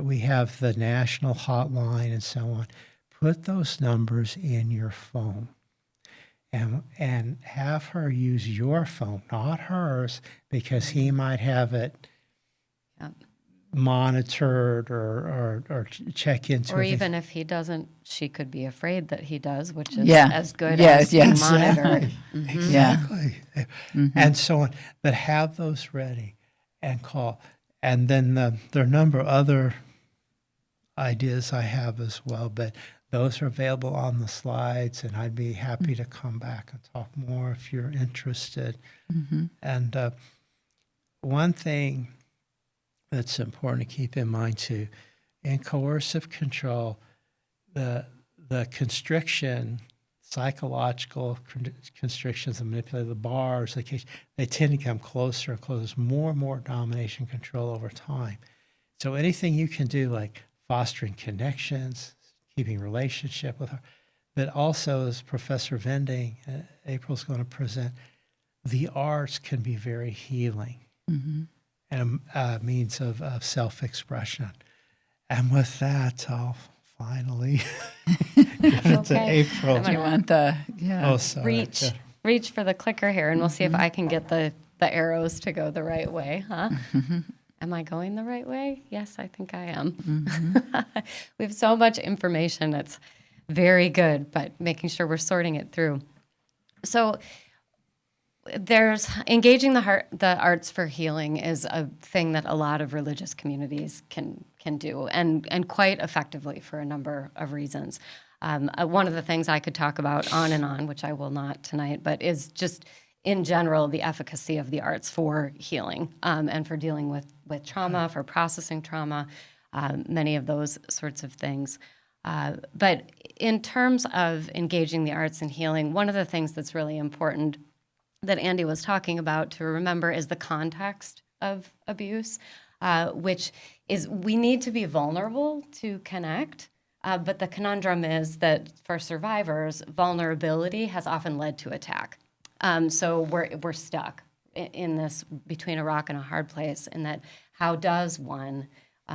Speaker 3: We have the national hotline and so on. Put those numbers in your phone and have her use your phone, not hers, because he might have it monitored or check into
Speaker 2: Or
Speaker 3: it.
Speaker 2: even if he doesn't, she could be afraid that he does, which is as good as monitored.
Speaker 3: Exactly. And so on. But have those ready and call. And then there are a number of other ideas I have as well, but those are available on the slides, and I'd be happy to come back and talk more if you're interested. And one thing that's important to keep in mind too, in coercive control, the constriction, psychological constrictions, the manipulative, the bars, they tend to come closer and closer. There's more and more domination control over time. So anything you can do, like fostering connections, keeping relationship with her, but also, as Professor Vinding, April's going to present, the arts can be very healing and a means of self-expression. And with that, I'll finally give it to April.
Speaker 1: Do you want the
Speaker 3: Oh, sorry.
Speaker 2: Reach for the clicker here, and we'll see if I can get the arrows to go the right way, huh? Am I going the right way? Yes, I think I am. We have so much information. It's very good, but making sure we're sorting it through. So there's engaging the arts for healing is a thing that a lot of religious communities can do, and quite effectively for a number of reasons. One of the things I could talk about on and on, which I will not tonight, but is just in general the efficacy of the arts for healing and for dealing with trauma, for processing trauma, many of those sorts of things. But in terms of engaging the arts and healing, one of the things that's really important that Andy was talking about to remember is the context of abuse, which is we need to be vulnerable to connect. But the conundrum is that for survivors, vulnerability has often led to attack. So we're stuck in this between a rock and a hard place in that how does one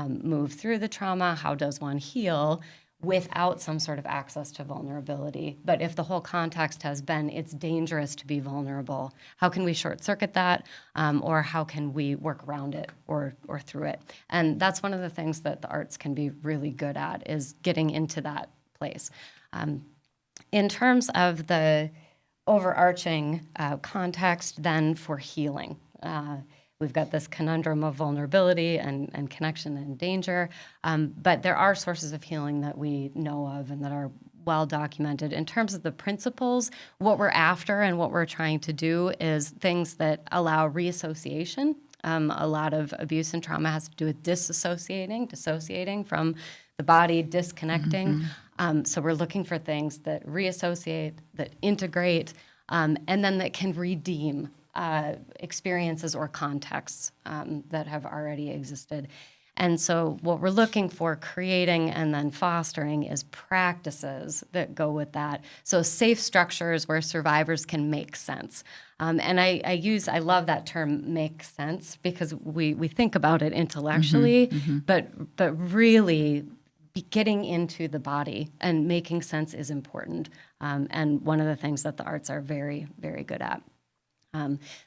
Speaker 2: move through the trauma? How does one heal without some sort of access to vulnerability? But if the whole context has been it's dangerous to be vulnerable, how can we short circuit that, or how can we work around it or through it? And that's one of the things that the arts can be really good at, is getting into that place. In terms of the overarching context then for healing, we've got this conundrum of vulnerability and connection and danger, but there are sources of healing that we know of and that are well documented. In terms of the principles, what we're after and what we're trying to do is things that allow reassociation. A lot of abuse and trauma has to do with dissociating from the body, disconnecting. So we're looking for things that reassociate, that integrate, and then that can redeem experiences or contexts that have already existed. And so what we're looking for creating and then fostering is practices that go with that. So safe structures where survivors can make sense. And I love that term, make sense, because we think about it intellectually, but really getting into the body and making sense is important. And one of the things that the arts are very, very good at.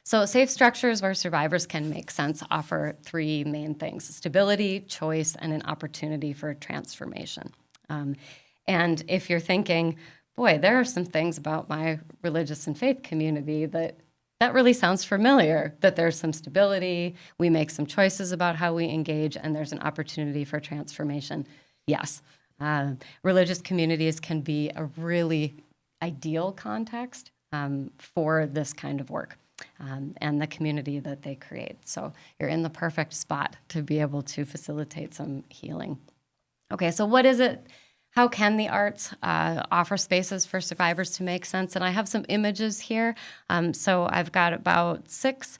Speaker 2: So safe structures where survivors can make sense offer three main things: stability, choice, and an opportunity for transformation. And if you're thinking, boy, there are some things about my religious and faith community that really sounds familiar, that there's some stability, we make some choices about how we engage, and there's an opportunity for transformation. Yes, religious communities can be a really ideal context for this kind of work and the community that they create. So you're in the perfect spot to be able to facilitate some healing. Okay, so what is it? How can the arts offer spaces for survivors to make sense? And I have some images here. So I've got about 6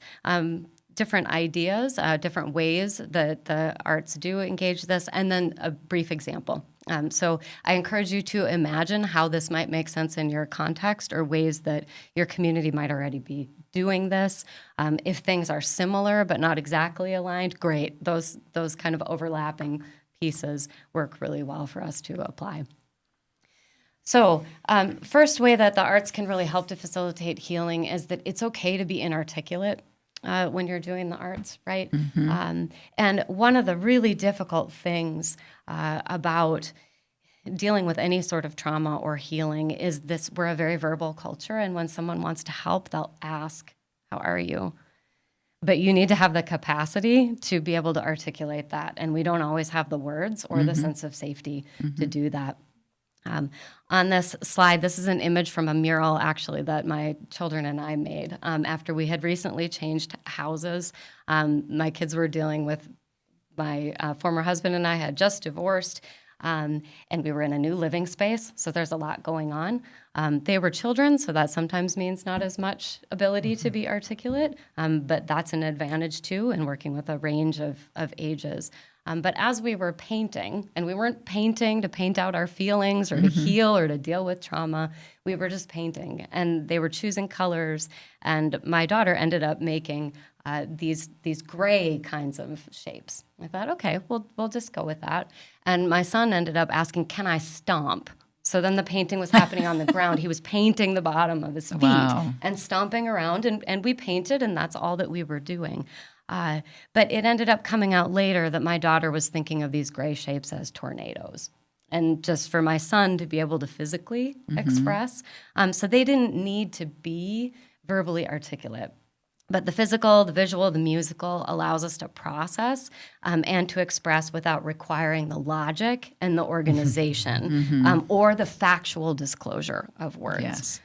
Speaker 2: different ideas, different ways that the arts do engage this, and then a brief example. So I encourage you to imagine how this might make sense in your context or ways that your community might already be doing this. If things are similar but not exactly aligned, great. Those kind of overlapping pieces work really well for us to apply. So first way that the arts can really help to facilitate healing is that it's okay to be inarticulate when you're doing the arts, right? And one of the really difficult things about dealing with any sort of trauma or healing is this: we're a very verbal culture, and when someone wants to help, they'll ask, "How are you?" But you need to have the capacity to be able to articulate that, and we don't always have the words or the sense of safety to do that. On this slide, this is an image from a mural, actually, that my children and I made after we had recently changed houses. My kids were dealing with my former husband, and I had just divorced, and we were in a new living space, so there's a lot going on. They were children, so that sometimes means not as much ability to be articulate, but that's an advantage too in working with a range of ages. But as we were painting, and we weren't painting to paint out our feelings or to heal or to deal with trauma, we were just painting. And they were choosing colors, and my daughter ended up making these gray kinds of shapes. I thought, okay, we'll just go with that. And my son ended up asking, "Can I stomp?" So then the painting was happening on the ground. He was painting the bottom of his feet and stomping around, and we painted, and that's all that we were doing. But it ended up coming out later that my daughter was thinking of these gray shapes as tornadoes. And just for my son to be able to physically express. So they didn't need to be verbally articulate. But the physical, the visual, the musical allows us to process and to express without requiring the logic and the organization or the factual disclosure of words.
Speaker 1: Yes.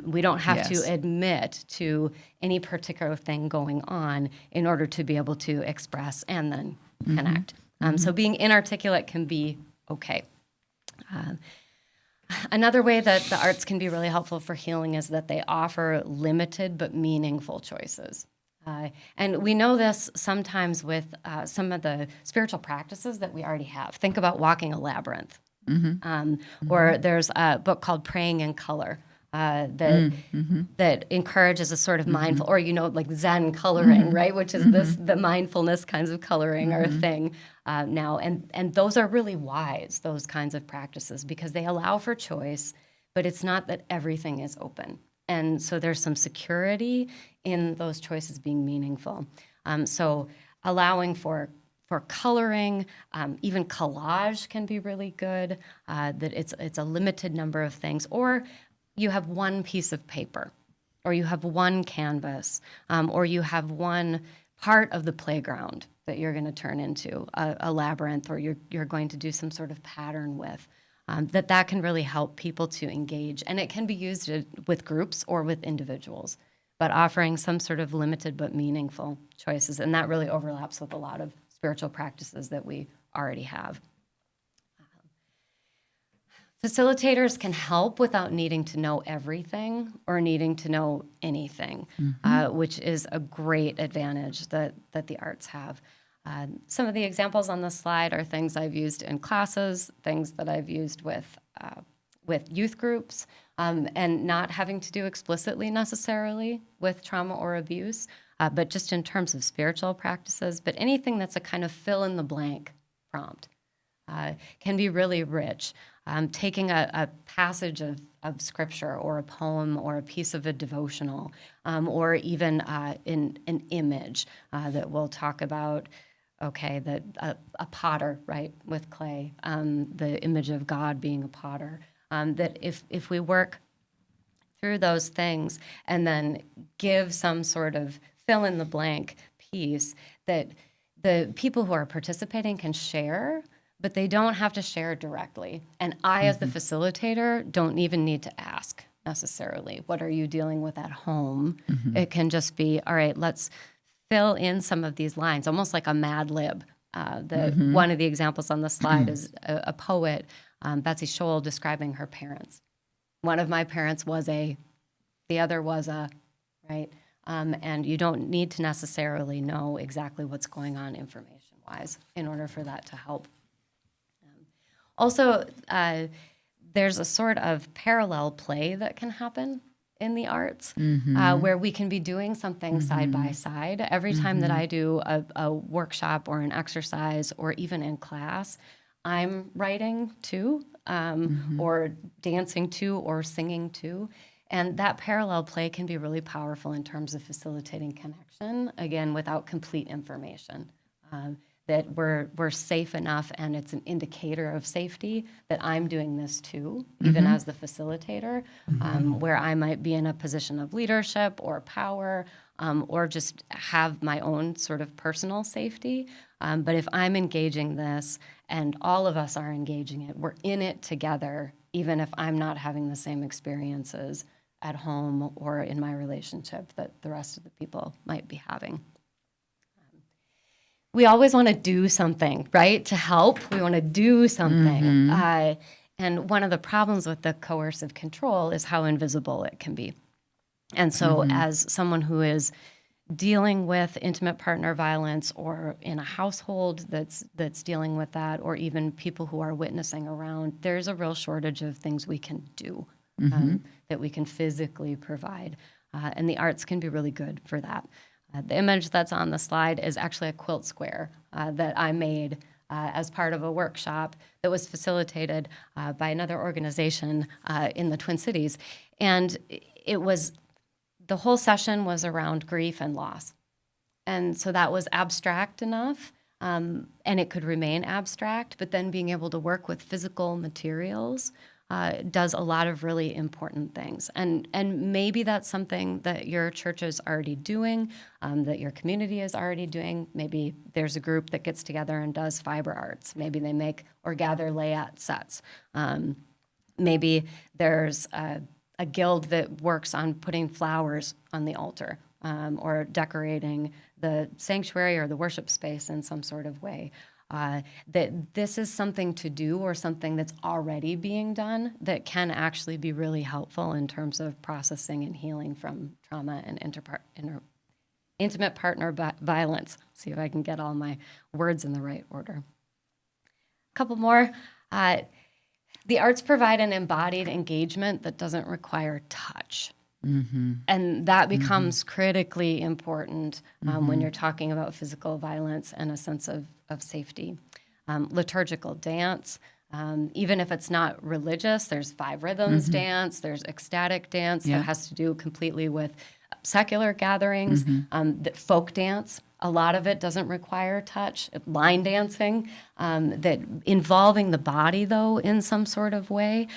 Speaker 2: We don't have to admit to any particular thing going on in order to be able to express and then connect. So being inarticulate can be okay. Another way that the arts can be really helpful for healing is that they offer limited but meaningful choices. And we know this sometimes with some of the spiritual practices that we already have. Think about walking a labyrinth. Or there's a book called Praying in Color that encourages a sort of mindful, or like Zen coloring, right? Which is the mindfulness kinds of coloring are a thing now, and those are really wise, those kinds of practices, because they allow for choice, but it's not that everything is open, and so there's some security in those choices being meaningful. So allowing for coloring, even collage can be really good. That it's a limited number of things, or you have one piece of paper, or you have one canvas, or you have one part of the playground that you're going to turn into a labyrinth, or you're going to do some sort of pattern with. that can really help people to engage. And it can be used with groups or with individuals, but offering some sort of limited but meaningful choices. And that really overlaps with a lot of spiritual practices that we already have. Facilitators can help without needing to know everything or needing to know anything, which is a great advantage that the arts have. Some of the examples on this slide are things I've used in classes, things that I've used with youth groups, and not having to do explicitly necessarily with trauma or abuse, but just in terms of spiritual practices. But anything that's a kind of fill in the blank prompt can be really rich. Taking a passage of scripture or a poem or a piece of a devotional, or even an image that we'll talk about. Okay, a potter, right, with clay, the image of God being a potter. That if we work through those things and then give some sort of fill in the blank piece that the people who are participating can share, but they don't have to share directly. And I, as the facilitator, don't even need to ask necessarily, what are you dealing with at home? It can just be, all right, let's fill in some of these lines, almost like a Mad Lib. One of the examples on the slide is a poet, Betsy Scholl, describing her parents. One of my parents was the other was right? And you don't need to necessarily know exactly what's going on information-wise in order for that to help. Also, there's a sort of parallel play that can happen in the arts, where we can be doing something side by side. Every time that I do a workshop or an exercise or even in class, I'm writing too, or dancing too, or singing too. And that parallel play can be really powerful in terms of facilitating connection, again, without complete information. That we're safe enough, and it's an indicator of safety that I'm doing this too, even as the facilitator, where I might be in a position of leadership or power, or just have my own sort of personal safety. But if I'm engaging this and all of us are engaging it, we're in it together, even if I'm not having the same experiences at home or in my relationship that the rest of the people might be having. We always want to do something, right, to help. We want to do something. And one of the problems with the coercive control is how invisible it can be. And so as someone who is dealing with intimate partner violence, or in a household that's dealing with that, or even people who are witnessing around, there's a real shortage of things we can do that we can physically provide. And the arts can be really good for that. The image that's on the slide is actually a quilt square that I made as part of a workshop that was facilitated by another organization in the Twin Cities. And the whole session was around grief and loss. And so that was abstract enough, and it could remain abstract, but then being able to work with physical materials does a lot of really important things. And maybe that's something that your church is already doing, that your community is already doing. Maybe there's a group that gets together and does fiber arts. Maybe they make or gather layette sets. Maybe there's a guild that works on putting flowers on the altar, or decorating the sanctuary or the worship space in some sort of way. That this is something to do, or something that's already being done, that can actually be really helpful in terms of processing and healing from trauma and intimate partner violence. See if I can get all my words in the right order. A couple more. The arts provide an embodied engagement that doesn't require touch. And that becomes critically important when you're talking about physical violence and a sense of safety. Liturgical dance, even if it's not religious, there's 5 rhythms dance, there's ecstatic dance that has to do completely with secular gatherings, folk dance. A lot of it doesn't require touch. Line dancing, that involving the body, though, in some sort of way.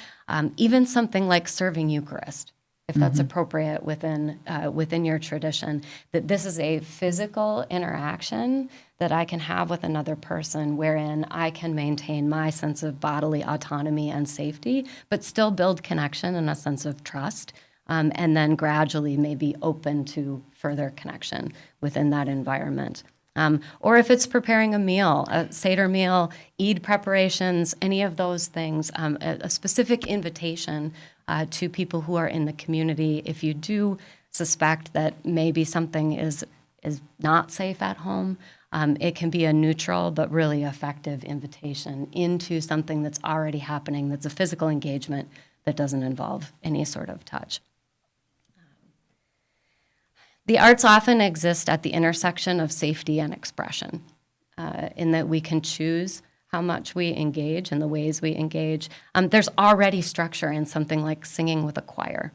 Speaker 2: Even something like serving Eucharist. if that's appropriate within your tradition, that this is a physical interaction that I can have with another person wherein I can maintain my sense of bodily autonomy and safety, but still build connection and a sense of trust, and then gradually maybe open to further connection within that environment. Or if it's preparing a meal, a Seder meal, Eid preparations, any of those things, a specific invitation to people who are in the community. If you do suspect that maybe something is not safe at home, it can be a neutral but really effective invitation into something that's already happening, that's a physical engagement that doesn't involve any sort of touch. The arts often exist at the intersection of safety and expression, in that we can choose how much we engage and the ways we engage. There's already structure in something like singing with a choir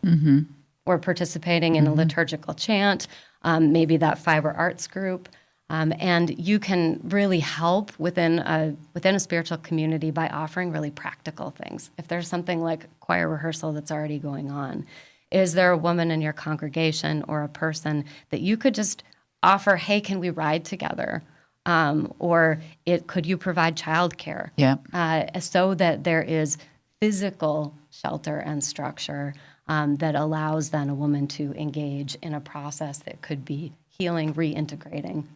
Speaker 2: or participating in a liturgical chant, maybe that fiber arts group. And you can really help within a spiritual community by offering really practical things. If there's something like choir rehearsal that's already going on, is there a woman in your congregation or a person that you could just offer, hey, can we ride together? Or could you provide childcare?
Speaker 1: Yeah.
Speaker 2: So that there is physical shelter and structure that allows then a woman to engage in a process that could be healing, reintegrating,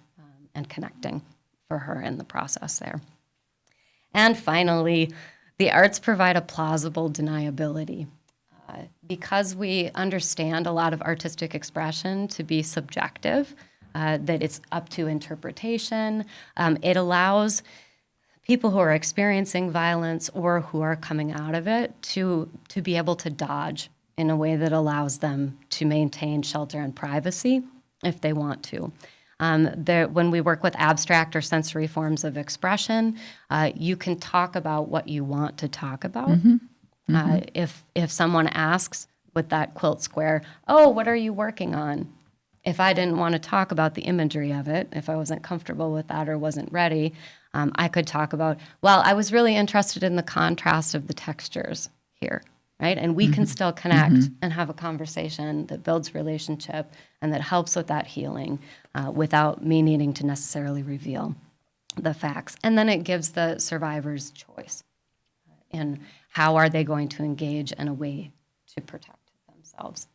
Speaker 2: and connecting for her in the process there. And finally, the arts provide a plausible deniability. Because we understand a lot of artistic expression to be subjective, that it's up to interpretation, it allows people who are experiencing violence or who are coming out of it to be able to dodge in a way that allows them to maintain shelter and privacy if they want to. When we work with abstract or sensory forms of expression, you can talk about what you want to talk about. If someone asks with that quilt square, oh, what are you working on? If I didn't want to talk about the imagery of it, if I wasn't comfortable with that or wasn't ready, I could talk about, well, I was really interested in the contrast of the textures here, right? And we can still connect and have a conversation that builds relationship and that helps with that healing without me needing to necessarily reveal the facts. And then it gives the survivors choice in how are they going to engage in a way to protect themselves.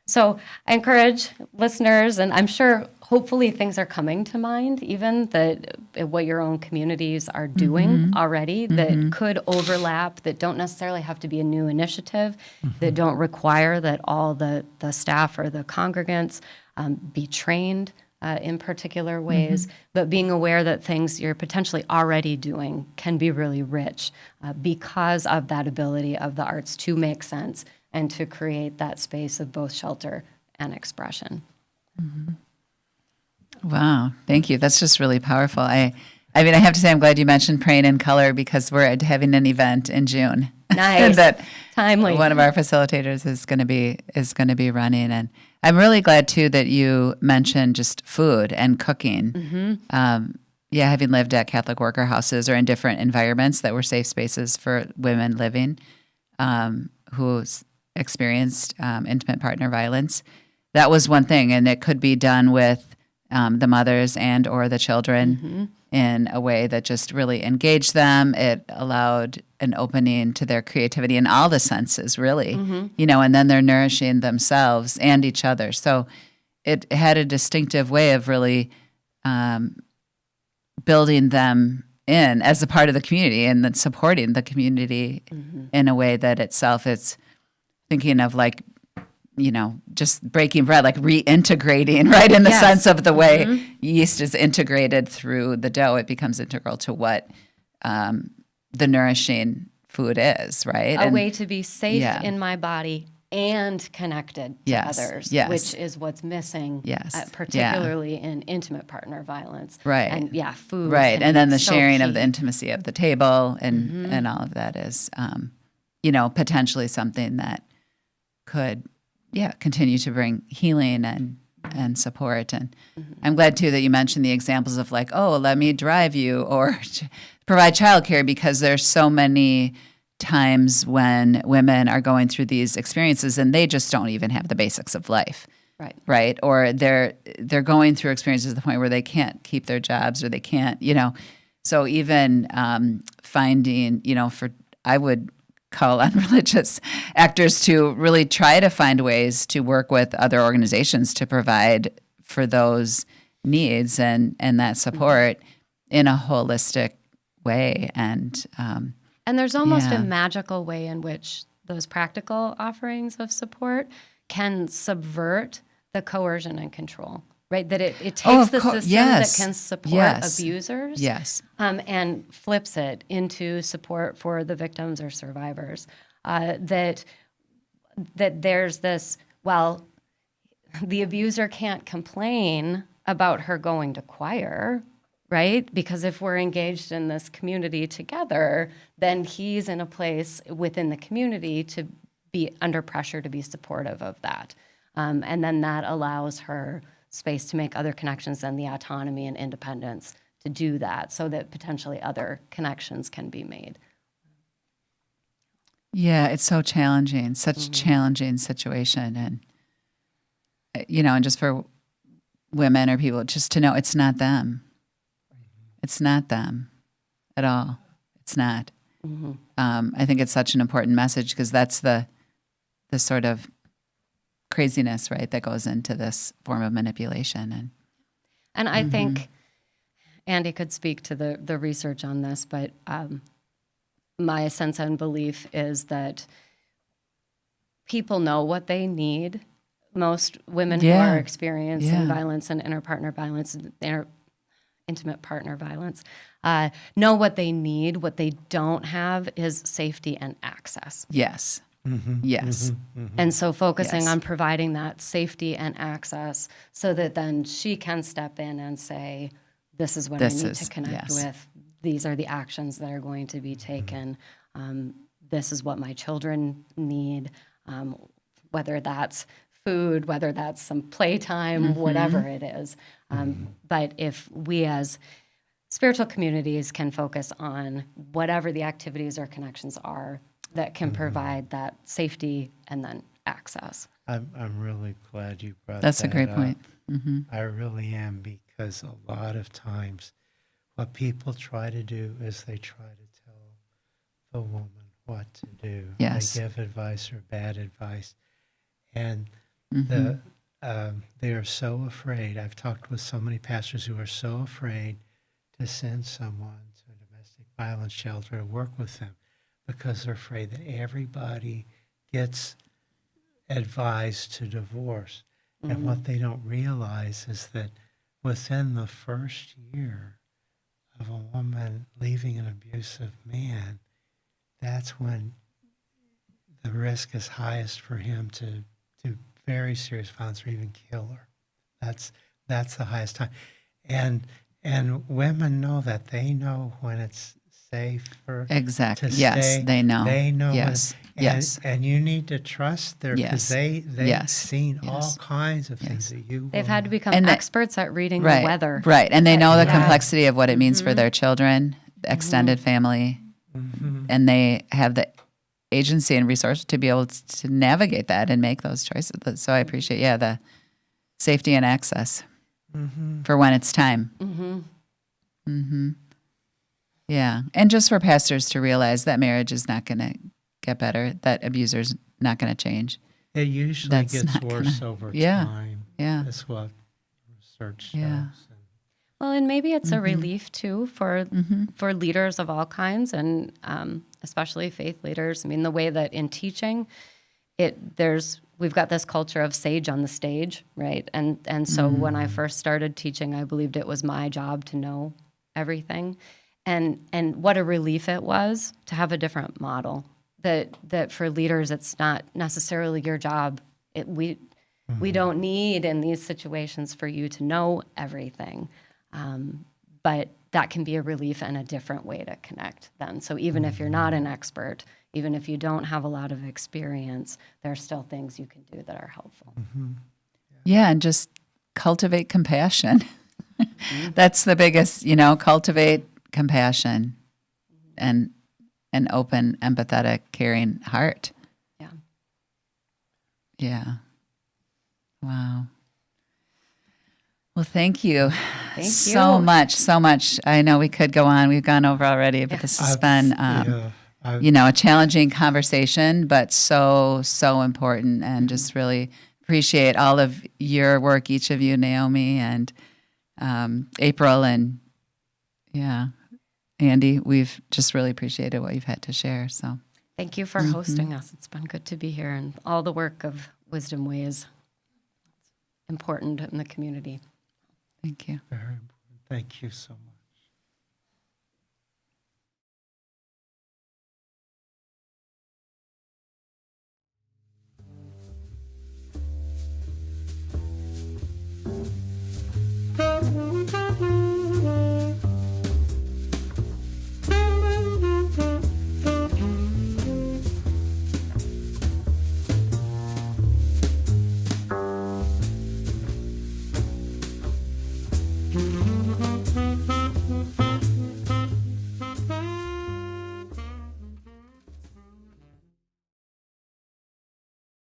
Speaker 2: So I encourage listeners, and I'm sure hopefully things are coming to mind, even that what your own communities are doing already that could overlap, that don't necessarily have to be a new initiative, that don't require that all the staff or the congregants be trained in particular ways, but being aware that things you're potentially already doing can be really rich because of that ability of the arts to make sense and to create that space of both shelter and expression.
Speaker 1: Wow, thank you. That's just really powerful. I mean, I have to say, I'm glad you mentioned Praying in Color because we're having an event in June.
Speaker 2: Nice,
Speaker 1: that
Speaker 2: timely.
Speaker 1: One of our facilitators is going to be running, and I'm really glad too that you mentioned just food and cooking. Having lived at Catholic worker houses or in different environments that were safe spaces for women living who's experienced intimate partner violence, that was one thing, and it could be done with the mothers and or the children in a way that just really engaged them. It allowed an opening to their creativity in all the senses, really, and then they're nourishing themselves and each other. So it had a distinctive way of really building them in as a part of the community and then supporting the community in a way that itself is thinking of like, just breaking bread, like reintegrating, right? In the sense of the way yeast is integrated through the dough, it becomes integral to what the nourishing food is, right?
Speaker 2: A way to be safe in my body and connected to others, which is what's missing, particularly in intimate partner violence.
Speaker 1: Right.
Speaker 2: And food.
Speaker 1: Right. And then the sharing of the intimacy of the table and all of that is, potentially something that could continue to bring healing and support. And I'm glad, too, that you mentioned the examples of like, oh, let me drive you or provide childcare because there's so many times when women are going through these experiences and they just don't even have the basics of life. Right. Or they're going through experiences to the point where they can't keep their jobs or they can't, So even finding, I would call on religious actors to really try to find ways to work with other organizations to provide for those needs and that support in a holistic way. And
Speaker 2: there's almost a magical way in which those practical offerings of support can subvert the coercion and control, right? That it takes the system that can support abusers and flips it into support for the victims or survivors. That there's this, the abuser can't complain about her going to choir, right? Because if we're engaged in this community together, then he's in a place within the community to be under pressure to be supportive of that. And then that allows her space to make other connections and the autonomy and independence to do that so that potentially other connections can be made.
Speaker 1: Yeah, it's so challenging, such a challenging situation. And, and just for women or people just to know it's not them. It's not them at all. It's not. I think it's such an important message because that's the sort of craziness, right, that goes into this form of manipulation.
Speaker 2: And I think Andy could speak to the research on this, but my sense and belief is that people know what they need. Most women who are experiencing violence and interpartner violence, intimate partner violence, know what they need. What they don't have is safety and access.
Speaker 1: Yes. Yes.
Speaker 2: And so focusing on providing that safety and access so that then she can step in and say, this is what I need to connect with. These are the actions that are going to be taken. This is what my children need, whether that's food, whether that's some playtime, whatever it is. But if we as spiritual communities can focus on whatever the activities or connections are that can provide that safety and then access.
Speaker 3: I'm really glad you brought
Speaker 1: That's
Speaker 3: that
Speaker 1: a great
Speaker 3: up.
Speaker 1: point.
Speaker 3: I really am, because a lot of times what people try to do is they try to tell the woman what to do.
Speaker 1: Yes.
Speaker 3: They give advice or bad advice. And they are so afraid. I've talked with so many pastors who are so afraid to send someone to a domestic violence shelter to work with them because they're afraid that everybody gets advised to divorce. And what they don't realize is that within the first year of a woman leaving an abusive man, that's when the risk is highest for him to do very serious violence or even kill her. That's the highest time. And women know that. They know when it's safer
Speaker 1: Exactly.
Speaker 3: to
Speaker 1: Yes,
Speaker 3: stay.
Speaker 1: they know.
Speaker 3: They know.
Speaker 1: Yes.
Speaker 3: Yes. And you need to trust their, because they've seen all kinds of things that you
Speaker 2: They've
Speaker 3: will
Speaker 2: had to become
Speaker 1: And
Speaker 2: experts at reading the weather.
Speaker 1: Right. And they know the complexity of what it means for their children, the extended family, and they have the agency and resources to be able to navigate that and make those choices. So I appreciate, the safety and access for when it's time. Yeah. And just for pastors to realize that marriage is not going to get better, that abuser's not going to change.
Speaker 3: It usually
Speaker 1: That's
Speaker 3: gets
Speaker 1: not
Speaker 3: worse
Speaker 1: gonna-
Speaker 3: over
Speaker 1: Yeah.
Speaker 3: time.
Speaker 1: Yeah.
Speaker 3: That's what research shows.
Speaker 1: Yeah.
Speaker 2: Well, and maybe it's a relief too for leaders of all kinds, and especially faith leaders. I mean, the way that in teaching, we've got this culture of sage on the stage, right? And so when I first started teaching, I believed it was my job to know everything, and what a relief it was to have a different model. That for leaders, it's not necessarily your job. We don't need in these situations for you to know everything. But that can be a relief and a different way to connect then. So even if you're not an expert, even if you don't have a lot of experience, there are still things you can do that are helpful.
Speaker 1: Yeah. And just cultivate compassion. That's the biggest, cultivate compassion and an open, empathetic, caring heart.
Speaker 2: Yeah.
Speaker 1: Yeah. Wow. Well, thank you.
Speaker 2: Thank
Speaker 1: so
Speaker 2: you.
Speaker 1: much, so much. I know we could go on. We've gone over already, but this has been, a challenging conversation, but so, so important, and just really appreciate all of your work, each of you, Naomi and April, and Andy. We've just really appreciated what you've had to share. So
Speaker 2: Thank you for hosting us. It's been good to be here, and all the work of Wisdom Way is important in the community.
Speaker 1: thank you.
Speaker 3: Very important. Thank you so much.